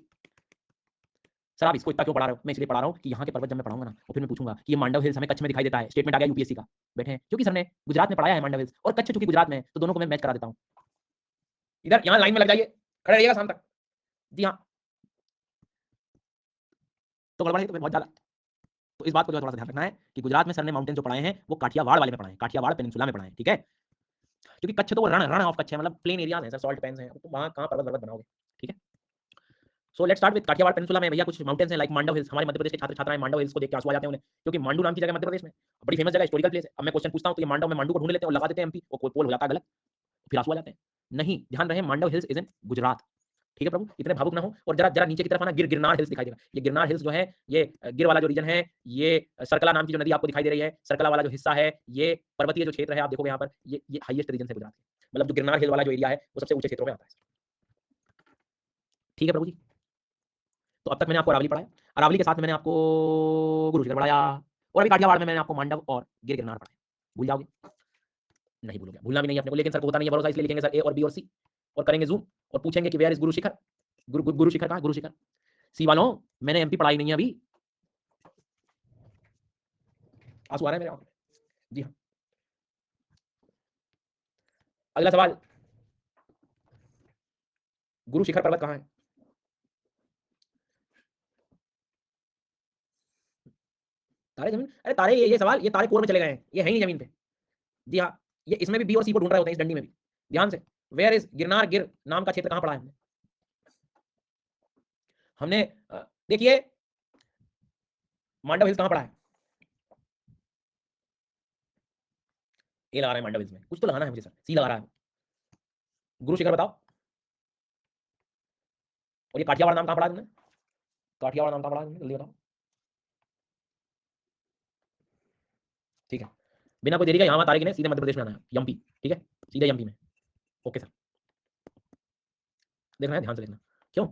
सर आप इसको इतना क्यों पढ़ा रहे हो, मैं इसलिए पढ़ा रहा हूँ कि यहाँ के पर्वत जब मैं पढ़ाऊंगा ना, और फिर मैं पूछूंगा कि ये मांडव हिल्स हमें कच्छ में दिखाई देता है, स्टेटमेंट आ गया यूपीएससी का, बैठे हैं क्योंकि सर ने गुजरात में पढ़ाया है मांडव हिल्स, और कच्छ चूंकि गुजरात में, तो दोनों को मैं मैच करा देता हूँ। इधर यहाँ लाइन में लग जाइए, खड़े रहिएगा शाम तक। जी हाँ, तो गड़बड़ है तो बहुत ज्यादा, तो तो इस बात को जो थोड़ा सा ध्यान रखना है कि गुजरात में सर ने माउंटेन जो पढ़ाए हैं वो काठियावाड़ वाले में पढ़ाए हैं, काठियावाड़ पेनिनसुला में पढ़ाए हैं, ठीक है। क्योंकि कच्छ तो वो रण ऑफ कच्छ है, मतलब प्लेन एरियाज हैं सर, सॉल्ट पैन्स हैं, तो वहां कहां पर्वत बनाओगे, ठीक है। So let's start with Kathiawar peninsula में भैया कुछ माउंटेन्स हैं लाइक मांडव हिल्स। हमारे मध्य प्रदेश के छात्र छात्राएं मांडव हिल्स को देख के आंसू आ जाते हैं उन्हें, क्योंकि मांडू नाम की जगह मध्य प्रदेश में, बड़ी फेमस जगह, हिस्टोरिकल प्लेस है। अब मैं क्वेश्चन पूछता हूं तो ये मांडव में मांडू को ढूंढ लेते हैं और लगा देते हैं एमपी, वो पोल हो जाता है गलत, फिर आंसू आ जाते हैं। नहीं, ध्यान रहे Mandav hills is in Gujarat, ठीक है प्रभु, इतने भावुक ना हो। और जरा जरा नीचे की तरफ आना, गिरनार हिल्स दिखाई देगा। ये गिरनार हिल्स जो है, ये गिर वाला जो रीजन है, ये सरकला नाम की जो नदी आपको दिखाई दे रही है, सरकला वाला जो हिस्सा है, ये पर्वतीय जो क्षेत्र है, आप देखोगे यहाँ पर, ये हाईएस्ट रीजन है गुजरात के, मतलब जो गिरनार हिल वाला जो एरिया है वो सबसे ऊंचे क्षेत्रों में आता है, ठीक है प्रभु जी। तो अब तक मैंने आपको अरावली पढ़ाया, अरावली के साथ में मैंने आपको गुरु शिखर पढ़ाया, और अभी काठियावाड़ में मैंने आपको मांडव और गिरनार पढ़ाया। भूल जाओगे? नहीं भूलोगे, भूलना भी नहीं अपने को, लेकिन सर को होता नहीं है भरोसा, इसलिए लिखेंगे सर ए और बी और सी, और करेंगे जूम, और पूछेंगे कि वेयर इज गुरु शिखर, गुरु शिखर कहाँ, गुरु शिखर। सी वालों, मैंने एमपी पढ़ाई नहीं है अभी। आंसू आ रहे हैं मेरे आंखों में, जी हाँ। अगला सवाल, गुरु शिखर पर्वत कहाँ है? तारे जमीन, अरे तारे, ये सवाल, ये तारे कोर में चले गए हैं, ये है ही नहीं जमीन पे। जी हाँ, ये इसमें भी बी और सी को ढूंढ रहे होते हैं, इस डंडी में भी। ध्यान से, वेयर इज गिरनार, गिर नाम का क्षेत्र कहाँ पढ़ा है हमने? हमने देखिए मांडव हिल्स कहाँ पढ़ा है? ए लगा रहा है मांडव हिल्स में, कुछ तो लगाना है मुझे सर, सी लगा रहा है। गुरु शिखर बताओ। और ये काठियावाड़ नाम कहाँ पढ़ा तुमने? काठियावाड़ नाम कहाँ पढ़ा तुमने, जल्दी बताओ। ठीक है, बिना कोई देरी का यहाँ तारे गिने, सीधे मध्य प्रदेश में आना है, एमपी, ठीक है, सीधे एमपी में। ओके सर, देखना है, ध्यान से देखना, क्यों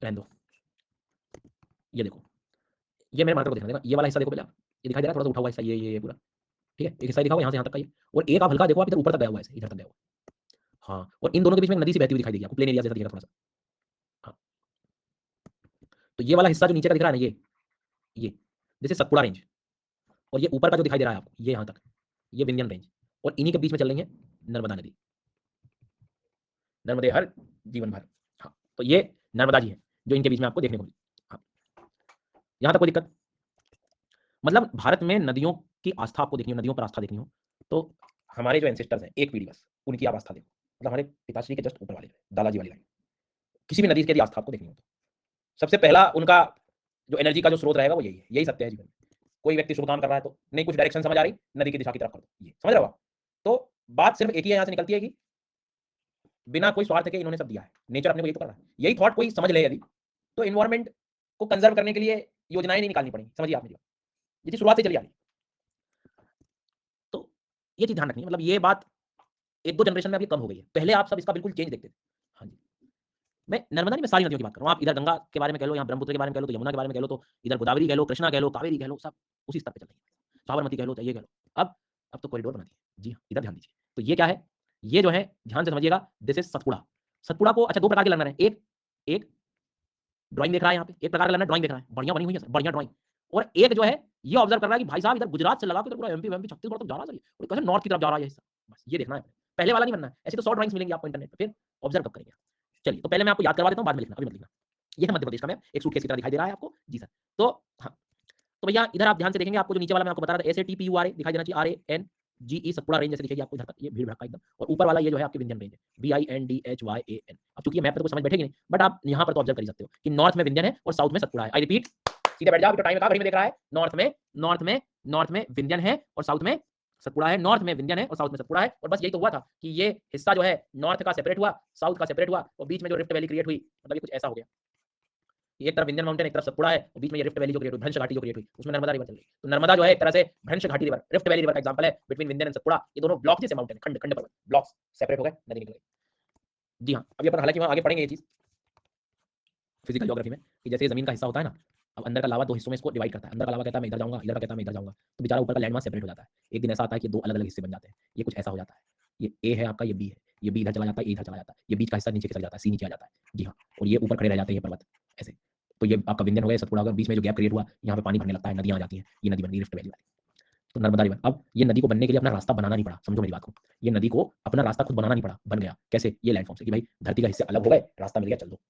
रहने दो। ये देखो, ये मेरे मार्कर को देखना देना, ये वाला हिस्सा देखो पहले आप, ये दिखाई दे रहा है थोड़ा सा उठा हुआ हिस्सा, ये पूरा, ठीक है, एक हिस्सा दिखा हुआ यहाँ से यहाँ तक का ये, और एक आप हल्का देखो, आप इधर ऊपर तक गया हुआ है, इधर तक गया हुआ। हाँ, और इन दोनों के बीच में नदी सी बहती हुई दिखाई देगी आपको, प्लेन एरिया जैसा दिखेगा थोड़ा सा। हाँ, तो ये वाला हिस्सा जो नीचे का दिख रहा है ना, ये जैसे सतपुड़ा रेंज, और ये ऊपर का जो दिखाई दे रहा है आपको, ये यहाँ तक, ये विंध्यन रेंज, और इन्हीं के बीच में चल रही है नर्मदा नदी, नर्मदे हर जीवन भर। हाँ, तो ये नर्मदा जी है जो इनके बीच में आपको देखने को मिली। हाँ, यहाँ तक कोई दिक्कत? मतलब भारत में नदियों की आस्था आपको देखनी हो, नदियों पर आस्था देखनी हो, तो हमारे जो एंसेस्टर्स हैं, एक पीढ़ी बस, उनकी आप आस्था देखो, मतलब हमारे पिताश्री के जस्ट ऊपर वाले दादाजी वाली लाइन, किसी भी नदी की आस्था आपको देखनी हो तो सबसे पहला उनका जो एनर्जी का जो स्रोत रहेगा वो यही है, यही सत्य है जीवन में। कोई व्यक्ति शुभ काम कर रहा है तो नहीं, कुछ डायरेक्शन समझ आ रही, नदी की दिशा की तरफ कर दो, ये समझ रहे हो आप? तो बात सिर्फ एक ही यहाँ से निकलती है कि बिना कोई स्वार्थ के इन्होंने सब दिया है, नेचर अपने को ये तो कर रहा है, यही थॉट कोई समझ ले यदि, तो इन्वायरमेंट को कंजर्व करने के लिए योजनाएं नहीं निकालनी पड़ेंगी, समझिए आप मेरी बात, ये चीज शुरुआत से चली आ रही। तो ये चीज ध्यान रखनी है, मतलब ये बात एक दो जनरेशन में अभी कम हो गई है, पहले आप सब इसका बिल्कुल चेंज देखते थे। हाँ जी, मैं नर्मदा नहीं, मैं सारी नदियों की बात कर रहा हूँ, आप इधर गंगा के बारे में कह लो, यहाँ ब्रह्मपुत्र के बारे में कह लो, तो यमुना के बारे में कह लो, तो इधर गोदावरी कह लो, कृष्णा कह लो, कावेरी कह लो, सब उसी स्तर पे चल रही है, साबरमती कह लो, तो ये कह लो। अब तो कॉरिडोर बना दिए, जी हाँ, इधर ध्यान दीजिए। तो ये क्या है, ये जो है ध्यान से समझिएगा, दिस इज सतपुड़ा। सतपुड़ा को अच्छा दो प्रकार के लर्नर है, एक एक ड्राइंग देख रहा है यहाँ पे, एक प्रकार का लर्नर ड्राइंग देख रहा है, बढ़िया बनी हुई है सर, बढ़िया ड्राइंग, और एक जो है ये ऑब्जर्व कर रहा है कि भाई साहब इधर गुजरात से लगा के पूरा एमपी एमपी छत्तीसगढ़ तक जा रहा है, और कैसे नॉर्थ की तरफ जा रहा है ये हिस्सा, बस ये देखना है, पहले वाला नहीं बनना है। ऐसे तो 100 ड्राइंग्स मिलेंगी आपको इंटरनेट पर, फिर ऑब्जर्व कब करेंगे। चलिए, तो पहले मैं आपको याद करवा देता हूँ, बाद में लिखना, अभी मत लिखना। ये है मध्य प्रदेश का मैप, एक सूटकेस की तरह दिखाई दे रहा है आपको, जी सर। तो हाँ, तो भैया इधर आप ध्यान से देखेंगे, आपको जो नीचे वाला मैं आपको बता रहा था, S A T P U R A दिखाई देना चाहिए, R A N G E, Satpura range जैसे दिखेगी आपको इधर तक, ये भीड़ भड़का एकदम, और ऊपर वाला ये जो है आपकी विंध्यन रेंज है, B I N D H Y A N. अब चूंकि मैप पे तो समझ बैठेगी नहीं, बट आप यहाँ पर तो ऑब्जर्व कर सकते हो कि नॉर्थ में विंध्यन है और साउथ में सतपुड़ा है। आई रिपीट, सीधे बैठ जाओ, टाइम का घड़ी में देख रहा है, नॉर्थ में विंध्यन है और साउथ में सतपुड़ा है, नॉर्थ में विंध्यन है और साउथ में सतपुड़ा है, और बस यही तो हुआ था कि ये हिस्सा जो है नॉर्थ का सेपरेट हुआ, साउथ का सेपरेट हुआ, और बीच में जो रिफ्ट वैली क्रिएट हुई, मतलब ये कुछ ऐसा हो गया, एक तरफ विंध्यन माउंटेन, एक तरफ सतपुड़ा है, और बीच में ये रिफ्ट वैली जो क्रिएट हुई, भ्रंश घाटी जो क्रिएट हुई, उसमें नर्मदा रिवर चल रही। तो नर्मदा जो है एक तरह से भ्रंश घाटी रिवर, रिफ्ट वैली रिवर का एग्जांपल है, बिटवीन विंध्यन एंड सतपुड़ा, ये दोनों ब्लॉक जैसे माउंटेन, खंड खंड पर्वत, ब्लॉक्स सेपरेट हो गए, नदी निकल गई। जी हाँ, अभी अपन हालांकि वहां आगे पढ़ेंगे ये चीज फिजिकल ज्योग्राफी में, कि जैसे जमीन का हिस्सा होता है ना, अब अंदर का लावा दो हिस्सों में इसको डिवाइड करता है, अंदर का लावा कहता है मैं इधर जाऊंगा, इधर का कहता है मैं इधर जाऊंगा, तो बेचारा ऊपर का लैंड मास सेपरेट हो जाता है। एक दिन ऐसा आता है कि दो अलग अलग हिस्से बन जाते हैं, ये कुछ ऐसा हो जाता है, ये ए है आपका, ये बी है, ये बी इधर चला जाता है, ए इधर चला जाता है, ये बीच का हिस्सा नीचे खिसक जाता है, सी नीचे आ जाता है, जी हाँ, और ये ऊपर खड़े रह जाते हैं ये पर्वत ऐसे। तो ये आपका विंध्यन हो गया, सतपुड़ा होगा, बीच में जो गैप क्रिएट हुआ, यहाँ पे पानी भरने लगता है, नदियां आ जाती हैं, ये नदी बन गई रिफ्ट वैली वाली, तो नर्मदा रिवर। अब ये नदी को बनने के लिए अपना रास्ता बनाना नहीं पड़ा, समझो मेरी बात को, ये नदी को अपना रास्ता खुद बनाना नहीं पड़ा, बन गया कैसे, ये लैंडफॉर्म से, कि भाई धरती का हिस्से अलग हो गए, रास्ता मिल गया, चल दो।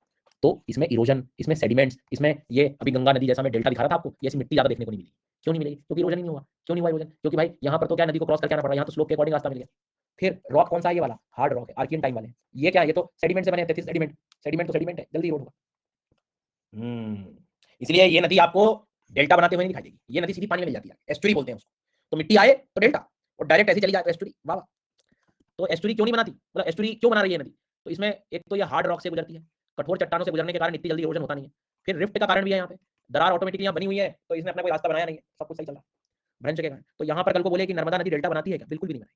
तो इसमें इरोजन, इसमें सेडिमेंट्स, इसमें ये अभी गंगा नदी जैसा मैं डेल्टा दिखा रहा था आपको, ये ऐसी मिट्टी ज्यादा देखने को नहीं मिली। क्यों नहीं मिलेगी? क्योंकि इरोजन ही नहीं हुआ। क्यों नहीं हुआ इरोजन? क्योंकि भाई यहाँ पर तो क्या नदी को क्रॉस करके आना पड़ा, यहाँ तो स्लोप के अकॉर्डिंग रास्ता मिल गया। फिर रॉक कौन सा है? ये वाला हार्ड रॉक है, आर्कियन टाइम वाले। ये क्या है? ये तो सेडिमेंट से बने थे। सेडिमेंट, सेडिमेंट तो सेडिमेंट है, जल्दी इरोड होगा। इसलिए ये नदी आपको डेल्टा बनाते हुए नहीं दिखाई देगी। ये नदी सीधी पानी में मिल जाती है, एस्टुरी बोलते हैं उसको। तो मिट्टी आए तो डेल्टा, और डायरेक्ट ऐसे चली जाए तो एस्टुरी। वाह वाह। तो एस्टुरी क्यों नहीं बनाती, मतलब एस्टुरी क्यों बना रही है नदी? तो इसमें एक तो ये हार्ड रॉक से गुजरती है, कठोर चट्टानों से गुजरने के कारण इतनी जल्दी इरोजन होता नहीं है। फिर रिफ्ट का कारण भी है यहाँ पे, दरार ऑटोमेटिकली यहाँ बनी हुई है, तो इसने अपना कोई रास्ता बनाया नहीं है, सब कुछ सही चल रहा है भ्रंश के कारण। तो यहाँ पर कल को बोले कि नर्मदा नदी डेल्टा बनाती है क्या? बिल्कुल भी नहीं बनाई।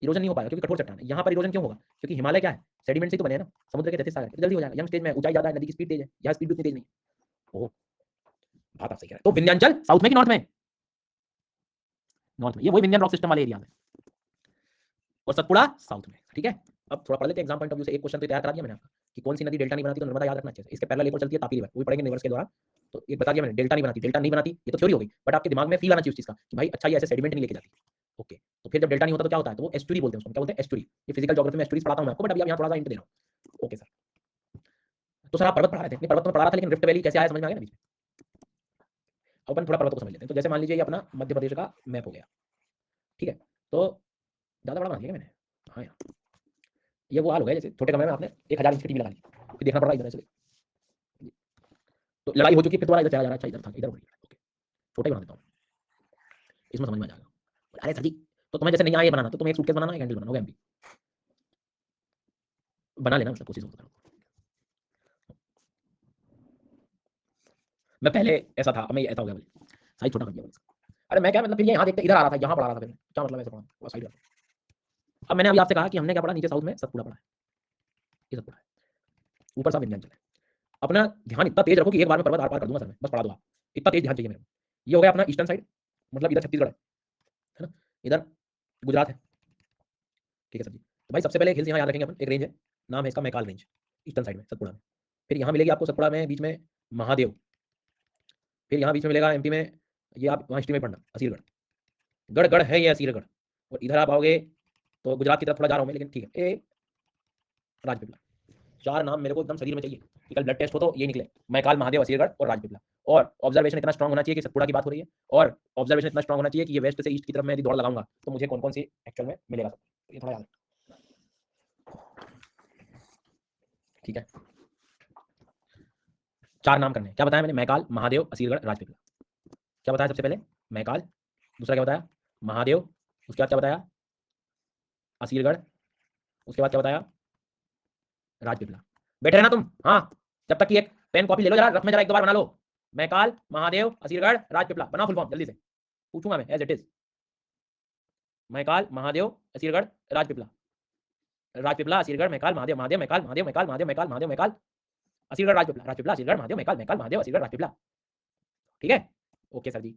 इरोजन नहीं हो पाएगा क्योंकि कठोर चट्टान है। यहाँ पर इरोजन क्यों होगा? क्योंकि हिमालय क्या है? सेडिमेंट से तो बने हैं ना, समुद्र के तहत सागर, जल्दी हो जाएगा। यंग स्टेज में ऊंचाई ज्यादा है, नदी की स्पीड तेज है, यहाँ स्पीड उतनी तेज नहीं। ओह, बात आप सही कह रहे हैं। तो विंध्याचल साउथ में कि नॉर्थ में? नॉर्थ में। ये वही विंध्यन रॉक सिस्टम वाले एरिया में, और सतपुड़ा साउथ में। ठीक है, अब थोड़ा पढ़ लेते हैं एग्जाम पॉइंट ऑफ व्यू से। एक क्वेश्चन तो तैयार करा दिया मैंने आपका कि कौन सी नदी डेल्टा नहीं बनाती, तो नर्मदा याद रखना अच्छे से। इसके पहला लेकर चलती है तापी रिवर, वो भी पढ़ेंगे रिवर्स के द्वारा। तो ये बता दिया मैंने, डेल्टा नहीं बनाती। डेल्टा नहीं बनाती ये तो थ्योरी हो गई, बट आपके दिमाग में फील आना चाहिए उस चीज का कि भाई अच्छा ये ऐसे सेडिमेंट नहीं लेके जाती। ओके, तो फिर जब डेल्टा नहीं होता तो क्या होता है? तो वो एस्टुरी बोलते हैं उसको। क्या बोलते हैं? एस्टुरी। ये फिजिकल ज्योग्राफी में एस्टुरीज पढ़ाता हूं मैं आपको, बट अभी आप यहाँ थोड़ा सा इंट दे रहा हूं। ओके सर, तो सर आप पर्वत पढ़ा रहे थे। नहीं, पर्वत तो मैं पढ़ा रहा था, लेकिन रिफ्ट वैली कैसे आया समझ में आ गया ना बीच में? अपन थोड़ा पर्वत को समझ लेते हैं। तो जैसे मान लीजिए ये अपना मध्य प्रदेश का मैप हो गया, ठीक है? तो ज्यादा बड़ा बना दिया मैंने, हाँ यार, ये वो हाल हो गया जैसे छोटे कमरे में आपने 1000 इंच की टीवी लगा ली, फिर देखना पड़ रहा है इधर से। तो लड़ाई हो चुकी है, फिर दोबारा इधर चला जा रहा है। अच्छा इधर था, इधर हो गया। ओके, छोटा ही बना देता हूँ, इसमें समझ में आ जाएगा। अरे सर जी, तो तुम्हें जैसे नहीं आया ये बनाना, तो तुम्हें एक सूटकेस बनाना, एक हैंडल बनाना, हो गया एमपी। बना लेना, मतलब कोशिश होता है। मैं पहले ऐसा था, मैं ऐसा हो गया, बोले साइज छोटा कर दिया बोले। अरे मैं क्या मतलब, फिर ये यहाँ देखते इधर आ रहा था, यहाँ पढ़ा रहा था, फिर क्या मतलब ऐसे पढ़ा साइड। अब मैंने अभी आपसे कहा कि हमने क्या पढ़ा, नीचे साउथ में सतपुड़ा पढ़ा है, ये सब पढ़ा है, ऊपर सब विंध्याचल है। अपना ध्यान इतना तेज रखो कि एक बार में पर्वत आर पार कर दूंगा सर मैं, बस पढ़ा दो आप। इतना तेज ध्यान चाहिए मेरे को। ये हो गया अपना ईस्टर्न साइड, मतलब इधर छत्तीसगढ़ है ना, इधर गुजरात है। ठीक है सर जी। तो भाई सबसे पहले एक हिल्स यहाँ याद रखेंगे अपन, एक रेंज है, नाम है इसका मैकाल रेंज, ईस्टर्न साइड में सतपुड़ा में। फिर यहाँ मिलेगी आपको सतपुड़ा में बीच में महादेव। फिर यहाँ बीच में मिलेगा एमपी में, ये आप वहाँ हिस्ट्री में पढ़ना, असीरगढ़। गढ़ गढ़ है ये असीरगढ़। और इधर आप आओगे तो गुजरात की तरफ थोड़ा जा रहा हूँ मैं, लेकिन ठीक है। ए राजपीपला। चार नाम मेरे को एकदम शरीर में चाहिए कि कल ब्लड टेस्ट हो तो ये निकले, मैकाल, महादेव, असीरगढ़ और राजपीपला। और ऑब्जर्वेशन इतना स्ट्रांग होना चाहिए कि सतपुड़ा की बात हो रही है, और ऑब्जर्वेशन इतना स्ट्रांग होना चाहिए कि ये वेस्ट से ईस्ट की तरफ मैं यदि दौड़ लगाऊंगा तो मुझे कौन कौन सी एक्चुअल में मिलेगा सब, ये थोड़ा याद है। ठीक है, चार नाम करने, क्या बताया मैंने? मैकाल, महादेव, असीरगढ़, राजपीपला। क्या बताया सबसे पहले? मैकाल। दूसरा क्या बताया? महादेव। उसके बाद क्या बताया? असीरगढ़। उसके बाद क्या बताया? राजपीपला। बैठे रहना तुम, हाँ, जब तक कि एक पेन कॉपी ले लो, जरा रफ में जरा एक दो बार बना लो। मैकाल, महादेव, असीरगढ़, राजपीपला। बनाओ फुल फॉर्म जल्दी से, पूछूंगा मैं as it is. Maikal, Mahadev, Asirgarh, Rajpipla. Rajpipla, Asirgarh, Maikal, Mahadev, Mahadev, Maikal, Mahadev, Maikal, Mahadev, Maikal, Mahadev, Maikal, Asirgarh, Rajpipla, Rajpipla, Asirgarh, Mahadev, Maikal, Maikal, Mahadev, Asirgarh, Rajpipla. ठीक है, ओके सर जी।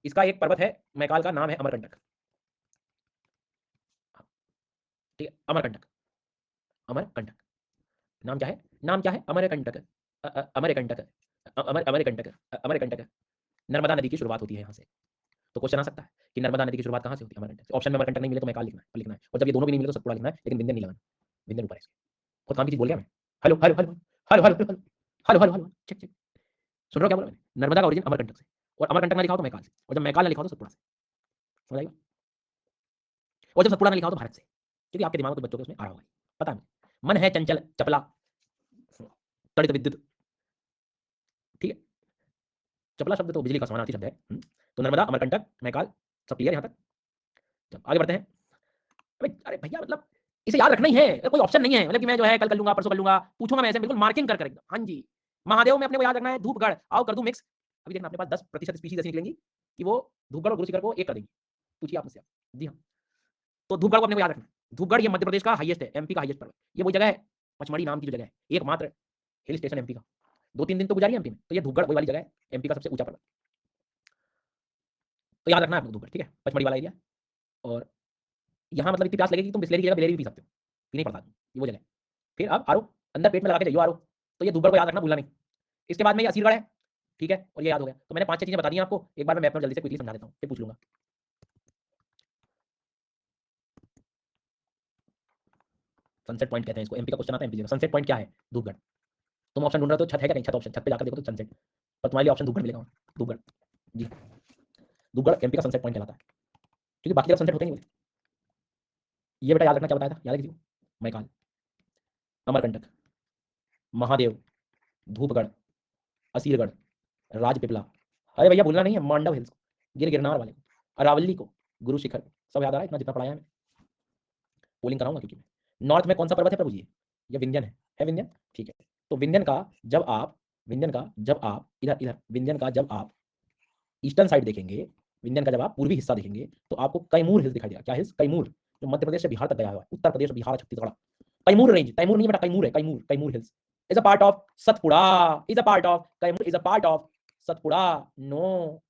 इसका एक पर्वत है मैकाल का, नाम है अमरकंटक। ठीक है, अमरकंटक, अमरकंटक। नाम क्या है? नाम क्या है? अमरकंटक। अमरकंटक, अमरकंटक, अमरकंटक। नर्मदा नदी की शुरुआत होती है यहाँ से। तो क्वेश्चन आ सकता है कि नर्मदा नदी की शुरुआत कहाँ से होती है? अमरकंटक से। ऑप्शन में अमरकंटक नहीं मिले तो मैकाल लिखना है, लिखना है। और जब ये दोनों भी नहीं मिले तो सतपुड़ा लिखना है, लेकिन विंध्यन नहीं लगाना। विंध्यन ऊपर है इसके। खुद काम की चीज बोल गया मैं। Hello hello hello hello hello hello hello hello hello, check check. सुन रहे हो क्या बोला मैंने? नर्मदा का ओरिजिन अमरकंटक से, और अमरकंटक ना लिखा हो तो मैकाल से, और जब मैकाल ना लिखा हो तो सतपुड़ा से। समझ आएगा? और जब सतपुड़ा ना लिखा हो तो भारत से, क्योंकि आपके दिमाग में कुछ बच्चों के उसमें आ रहा होगा, पता नहीं। मन है चंचल चपला, तड़ित विद्युत। ठीक है, चपला शब्द तो बिजली का समानार्थी शब्द है। तो नर्मदा, अमरकंटक, मैकाल, सब क्लियर यहाँ तक? चलो आगे बढ़ते हैं। अरे भैया मतलब इसे याद रखना ही है, कोई ऑप्शन नहीं है, मतलब कि मैं जो है कल कर लूंगा, परसों कर लूंगा, पूछूंगा मैं ऐसे बिल्कुल मार्किंग कर कर एकदम। हाँ जी, महादेव में अपने को याद रखना है धूपगढ़। आओ कर दूं मिक्स। अभी देखना अपने पास 10% स्पीशीज ऐसी निकलेंगी कि वो धूपगढ़ और गुरुशिखर को एक कर देंगी। पूछिए आप मुझसे। जी हाँ, तो धूपगढ़ को अपने को याद रखना है। धूपगढ़ ये मध्य प्रदेश का हाईएस्ट है, एमपी का हाईएस्ट पर्वत। ये वही जगह है, पचमढ़ी नाम की जो जगह है, एकमात्र हिल स्टेशन एमपी का। 2-3 दिन तो गुजारी एमपी में, तो ये धूपगढ़ वही वाली जगह है, एमपी का सबसे ऊंचा पर्वत। तो याद रखना है आपको धूपगढ़, ठीक है, पचमढ़ी वाला एरिया। और यहाँ मतलब इतनी प्यास लगेगी कि तुम बिस्लेरी की जगह बिलेरी भी पी सकते हो, पीने पड़ता है ये वो जगह। फिर अब आरो, अंदर पेट में लगा के जाइयो आरो। तो ये धूपगढ़ को याद रखना, भूलना नहीं। इसके बाद में ये असीरगढ़ है, ठीक है, और ये याद हो गया। तो मैंने 5-6 चीजें बता दी हैं आपको, एक बार मैं मैप में जल्दी से क्विकली समझा देता हूँ, फिर पूछ लूंगा। सनसेट पॉइंट कहते हैं इसको, एमपी का क्वेश्चन आता है एमपी में। सनसेट पॉइंट क्या है? धूपगढ़। तुम ऑप्शन ढूंढ रहे हो तो छत है क्या? नहीं, छत ऑप्शन, छत पे जाकर देखो तो सनसेट, पर तुम्हारे लिए ऑप्शन धूपगढ़ मिलेगा वहाँ। धूपगढ़, जी धूपगढ़ एमपी का सनसेट पॉइंट कहलाता है, क्योंकि बाकी जगह सनसेट होते नहीं होते। ये बेटा याद रखना, क्या बताया था, याद है किसी को? मैकाल, अमरकंटक, महादेव, धूपगढ़, असीरगढ़, राजपिपला, अरे भैया भूलना नहीं है मांडव हिल्स को, गिरनार वाले को, अरावली को, गुरु शिखर, सब याद आ रहा है इतना जितना पढ़ाया है? पोलिंग कराऊंगा क्योंकि मैं नॉर्थ में कौन सा पर्वत है प्रभु जी? ये विंध्यन है विंध्यन, ठीक है। तो विंध्यन का जब आप, विंध्यन का जब आप इधर इधर विंध्यन का जब आप ईस्टर्न साइड देखेंगे, विंध्यन का जब आप पूर्वी हिस्सा देखेंगे तो आपको कैमूर हिल्स दिखाई देगा। क्या हिल्स? कैमूर, जो मध्य प्रदेश से बिहार तक गया हुआ है, उत्तर प्रदेश, बिहार, छत्तीसगढ़। कैमूर रेंज, तैमूर नहीं बेटा, कैमूर है, Kaimur, Kaimur hills is a part of Satpura, is a part of Kaimur, is a part of Satpura. No,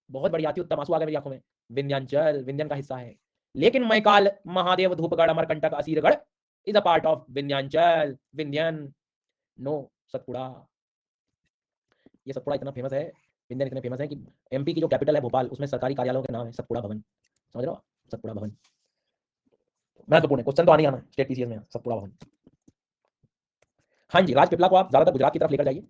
बहुत बड़ी आती, उत्तम आंसू आ गए मेरी आंखों में। विंध्याचल विंध्यन का हिस्सा है, लेकिन Maikal, Mahadev, Dhupgarh, Amarkantak, Asirgarh is a part of Vindhyachal, Vindhyan. No, Satpura. ये सतपुड़ा इतना फेमस है, विंध्यन इतने फेमस है कि एमपी की जो कैपिटल है भोपाल, उसमें सरकारी कार्यालयों के नाम है सतपुड़ा भवन, समझ रहे हो? सतपुड़ा भवन महत्वपूर्ण क्वेश्चन तो आने आना स्टेट पीसीएस में, सतपुड़ा भवन। हाँ जी, राजपीपला को आप ज्यादातर गुजरात की तरफ लेकर जाइए,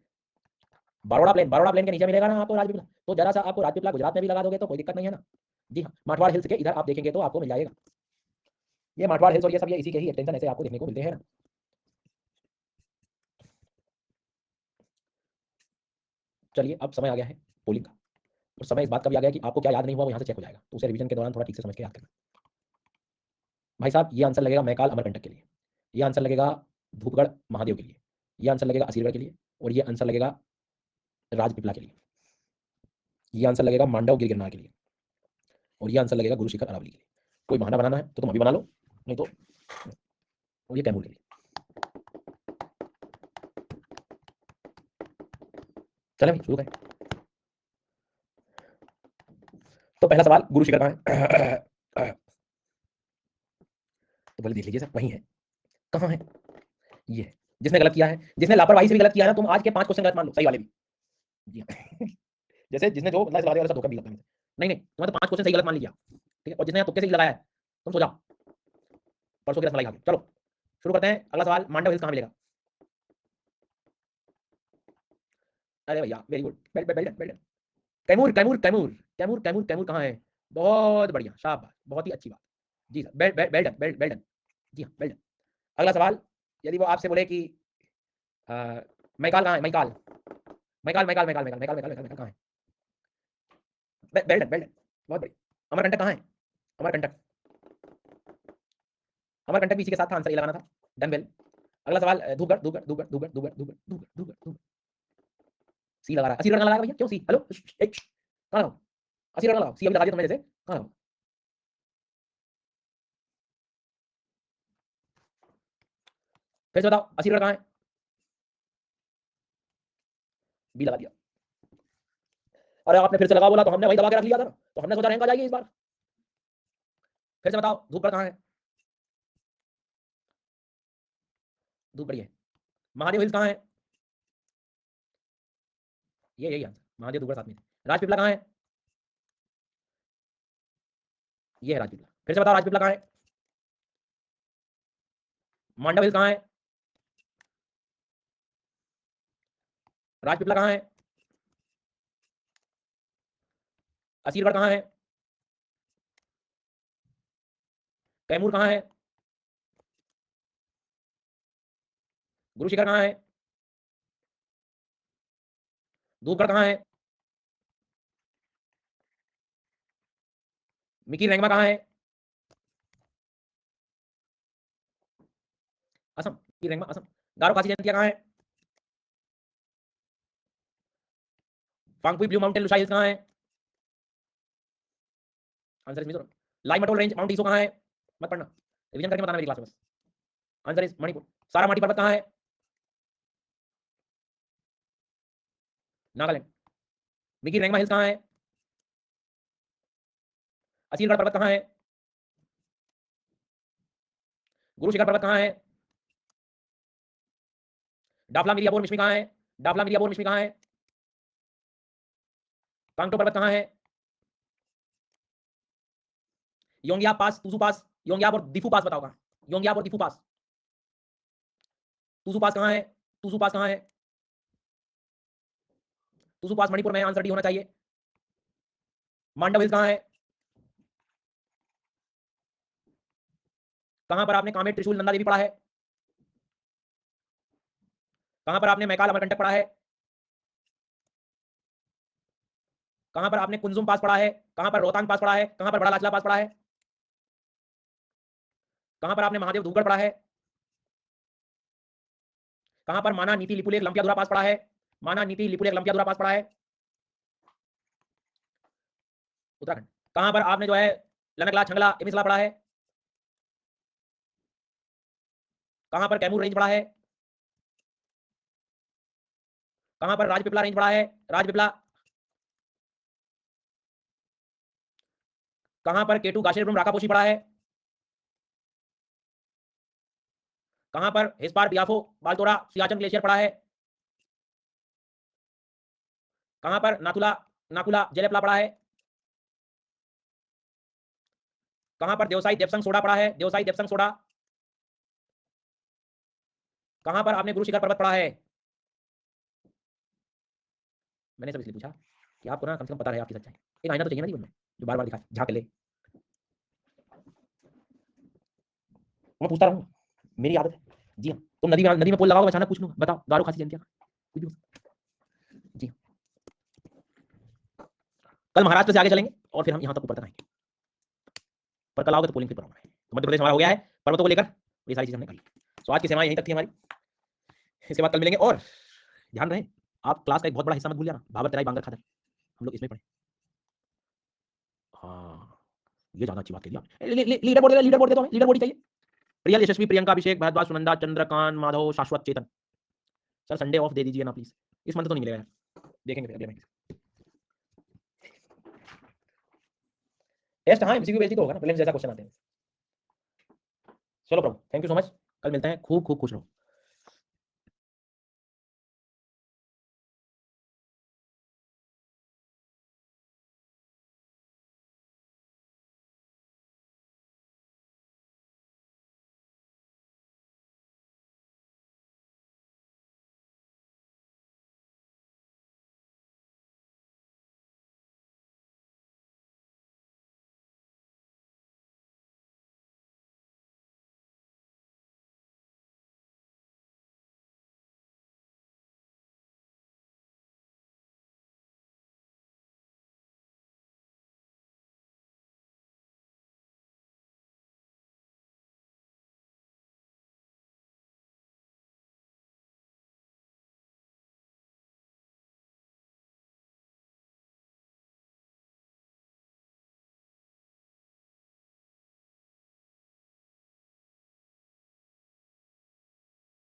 बरोड़ा प्लेन के नीचे मिलेगा ना आपको राजपीपला, तो जरा सा आपको राजपीपला गुजरात में भी लगा दोगे तो कोई दिक्कत नहीं है ना। जी हाँ, माठवाड़ हिल्स के इधर आप देखेंगे तो आपको मिल जाएगा, ये माठवाड़ हिल्स और ये सब ये इसी के ही एक्सटेंशन ऐसे आपको देखने को मिलते हैं ना। चलिए अब समय आ गया है पोलिंग का, और समय इस बात का भी आ गया कि आपको क्या याद नहीं हुआ वो यहाँ से चेक हो जाएगा, तो उसे रिवीजन के दौरान थोड़ा ठीक से समझ के याद करना। भाई साहब ये आंसर लगेगा मैकाल अमरकंटक के लिए, ये आंसर लगेगा धूपगढ़ महादेव के लिए, ये आंसर लगेगा असीरगढ़ के लिए, और ये आंसर लगेगा राजपीपला के लिए, ये आंसर लगेगा मांडव गिरनार के लिए, और ये आंसर लगेगा गुरु शिखर अरावली के लिए। कोई बहाना बनाना है तो तुम अभी बना लो, नहीं तो और ये कैमूर के लिए। चलें शुरू करें। तो पहला सवाल, गुरु शिखर कहाँ है? तो पहले देख लीजिए सर, वही है, कहाँ है? ये है। जिसने गलत किया है, जिसने लापरवाही से भी गलत किया है ना, तुम आज के 5 क्वेश्चन गलत मान लो, सही वाले भी। जी हाँ। जैसे जिसने जो मतलब इस वाले सब धोखा भी लगता है मुझे। नहीं तुम्हें तो 5 क्वेश्चन सही गलत मान लिया, ठीक है, और जिसने यहाँ तुक्के से ही लगाया है, तुम सो जाओ परसों की रसमलाई खा के। चलो शुरू करते हैं। अगला सवाल, मांडव हिल्स कहाँ मिलेगा? अरे भैया very good, well done. Kaimur Kaimur Kaimur Kaimur Kaimur Kaimur कहाँ है? बहुत बढ़िया, शाबाश, बहुत ही अच्छी बात। जी सर, वेल डन। जी हाँ, वेल डन। अगला सवाल, यदि वो आपसे बोले कि मैकाल कहाँ है? मैकाल मैकाल मैकाल मैकाल मैकाल मैकाल मैकाल मैकाल कहाँ है? वेल डन, बहुत बढ़िया। अमरकंटक कहाँ है? अमरकंटक, अमरकंटक भी इसी के साथ था, आंसर ये लगाना था। Done well. अगला सवाल, धूपगढ़ धूपगढ़ धूपगढ़ धूपगढ़ धूपगढ़ धूपगढ़ धूपगढ़ धूपगढ़ धूपगढ़ सी लगा रहा है, असी लगा भैया, क्यों सी? हेलो कहाँ लगाऊं? असी लगाओ, सी अभी लगा दिया तुमने, जैसे कहाँ लगाऊं? फिर से बताओ, असी कहाँ है? बी लगा दिया। अरे आपने फिर से लगा बोला तो हमने वही दबा के रख लिया था ना, तो हमने सोचा रैंक आ जाएगी इस बार। फिर से बताओ, धूपगढ़ कहाँ है? धूपगढ़ है। महादेव हिल्स कहाँ है? ये यही आंसर, महादेव धूपगढ़ साथ में। राजपीपला कहाँ है? ये है राजपीपला। फिर से बताओ, राजपीपला कहाँ है? मांडव हिल्स कहाँ है? राजपीपला कहाँ है? असीरगढ़ कहाँ है? कैमूर कहाँ है? गुरु शिखर कहाँ है? धूपगढ़ कहाँ है? मिकी रेंगमा कहाँ है? असम, मिकी रेंगमा असम। गारो खासी जयंतिया कहाँ है? Phawngpui blue mountain Lushai hills कहाँ है? Answer is Mizoram. Laimatol range mount Iso कहाँ है? मत पढ़ना, रिवीजन करके बताना मेरी क्लास में बस। Answer is Manipur. सारामाटी पर्वत कहाँ है? नागालैंड। मिकी रेंगमा हिल्स कहाँ है? असीलगढ़ पर्वत कहाँ है? गुरु शिखर पर्वत कहाँ है? डाफला मिरियाबोर मिश्मी कहाँ है? डाफला मिरियाबोर मिश्मी कहाँ है? कांगटो पर्वत कहाँ है? योंगियाब पास, तुसु पास, योंगियाब और दिफू पास बताओ कहाँ? योंगियाब और दिफू पास, तुसु पास कहाँ है? तुसु पास कहाँ है? तुसु पास मणिपुर में, आंसर डी होना चाहिए। मांडव हिल्स कहां है? कहां पर आपने कामेट, त्रिशूल, नंदा देवी पढ़ा है? कहां पर आपने मैकाल, अमरकंटक पढ़ा है? कहां पर आपने कुंजुम पास पढ़ा है? कहां पर रोहतांग पास पढ़ा है? कहां पर बड़ा लाचला पास पढ़ा है? कहां पर आपने महादेव धूपगढ़ पढ़ा है? कहां पर माना, नीति, लिपुलेख, लंपियादुरा पास पढ़ा है? माना, नीति, लिपुलेख, लंपियादुरा पास पढ़ा है? उत्तराखंड। कहां पर आपने जो है लनकला, छंगला, इमिसला पढ़ा है? कहां पर कैमूर रेंज पढ़ा है? कहां पर राजपिपला रेंज पढ़ा है? राजपिपला। कहां पर केटू, गाशेरब्रम, राकापोशी पढ़ा है? कहां पर हिस्पार, बियाफो, बालतोरा, सियाचन ग्लेशियर पढ़ा है? कहां पर नाथुला, नाकुला, जेलेपला पढ़ा है? कहां पर देवसाई, देवसंग सोडा पढ़ा है? देवसाई, देवसंग सोडा। कहां पर आपने गुरु शिखर पर्वत पढ़ा है? मैंने सब इसलिए पूछा कि आपको ना कम से कम पता रहे आपकी सच्चाई। एक आईना तो चाहिए ना जीवन में जो बार बार दिखाए, झांक के ले। मैं पूछता रहूं, मेरी आदत है। जी हाँ, तुम नदी में पोल लगाओ, अचानक पूछ लूंगा, बताओ गारो खासी जयंतिया कुछ भी हो सकता है। जी कल महाराष्ट्र से आगे चलेंगे और फिर हम यहाँ तक ऊपर तक आएंगे, पर कल आओगे तो पोलिंग फिर कराऊंगा। तो मध्य प्रदेश हमारा हो गया है पर्वतों को लेकर, ये सारी चीजें हमने कर ली। तो आज की सेवाएं यहीं तक थी हमारी। इसके बाद कल मिलेंगे। और ध्यान रहे, आप क्लास का एक बहुत बड़ा हिस्सा मत भूल जाना, भाबर तराई बांगर खादर, हम लोग इसमें पढ़े। हाँ, ये ज्यादा अच्छी बात कह दी आपने। लीडर बोर्ड दे, लीडर बोर्ड दे, तो हमें लीडर बोर्ड ही चाहिए। प्रियल, यशस्वी, प्रियंका, अभिषेक, भारद्वाज, सुनंदा, चंद्रकांत, माधव, शाश्वत, चेतन। सर संडे ऑफ दे दीजिए ना प्लीज, इस मंथ तो नहीं मिलेगा यार, देखेंगे फिर अगले महीने। टेस्ट हाँ एमसीक्यू बेस्ड तो होगा ना, प्रीलिम्स जैसा क्वेश्चन आते हैं। चलो प्रभु, थैंक यू सो मच, कल मिलते हैं। खूब खूब खुश रहो।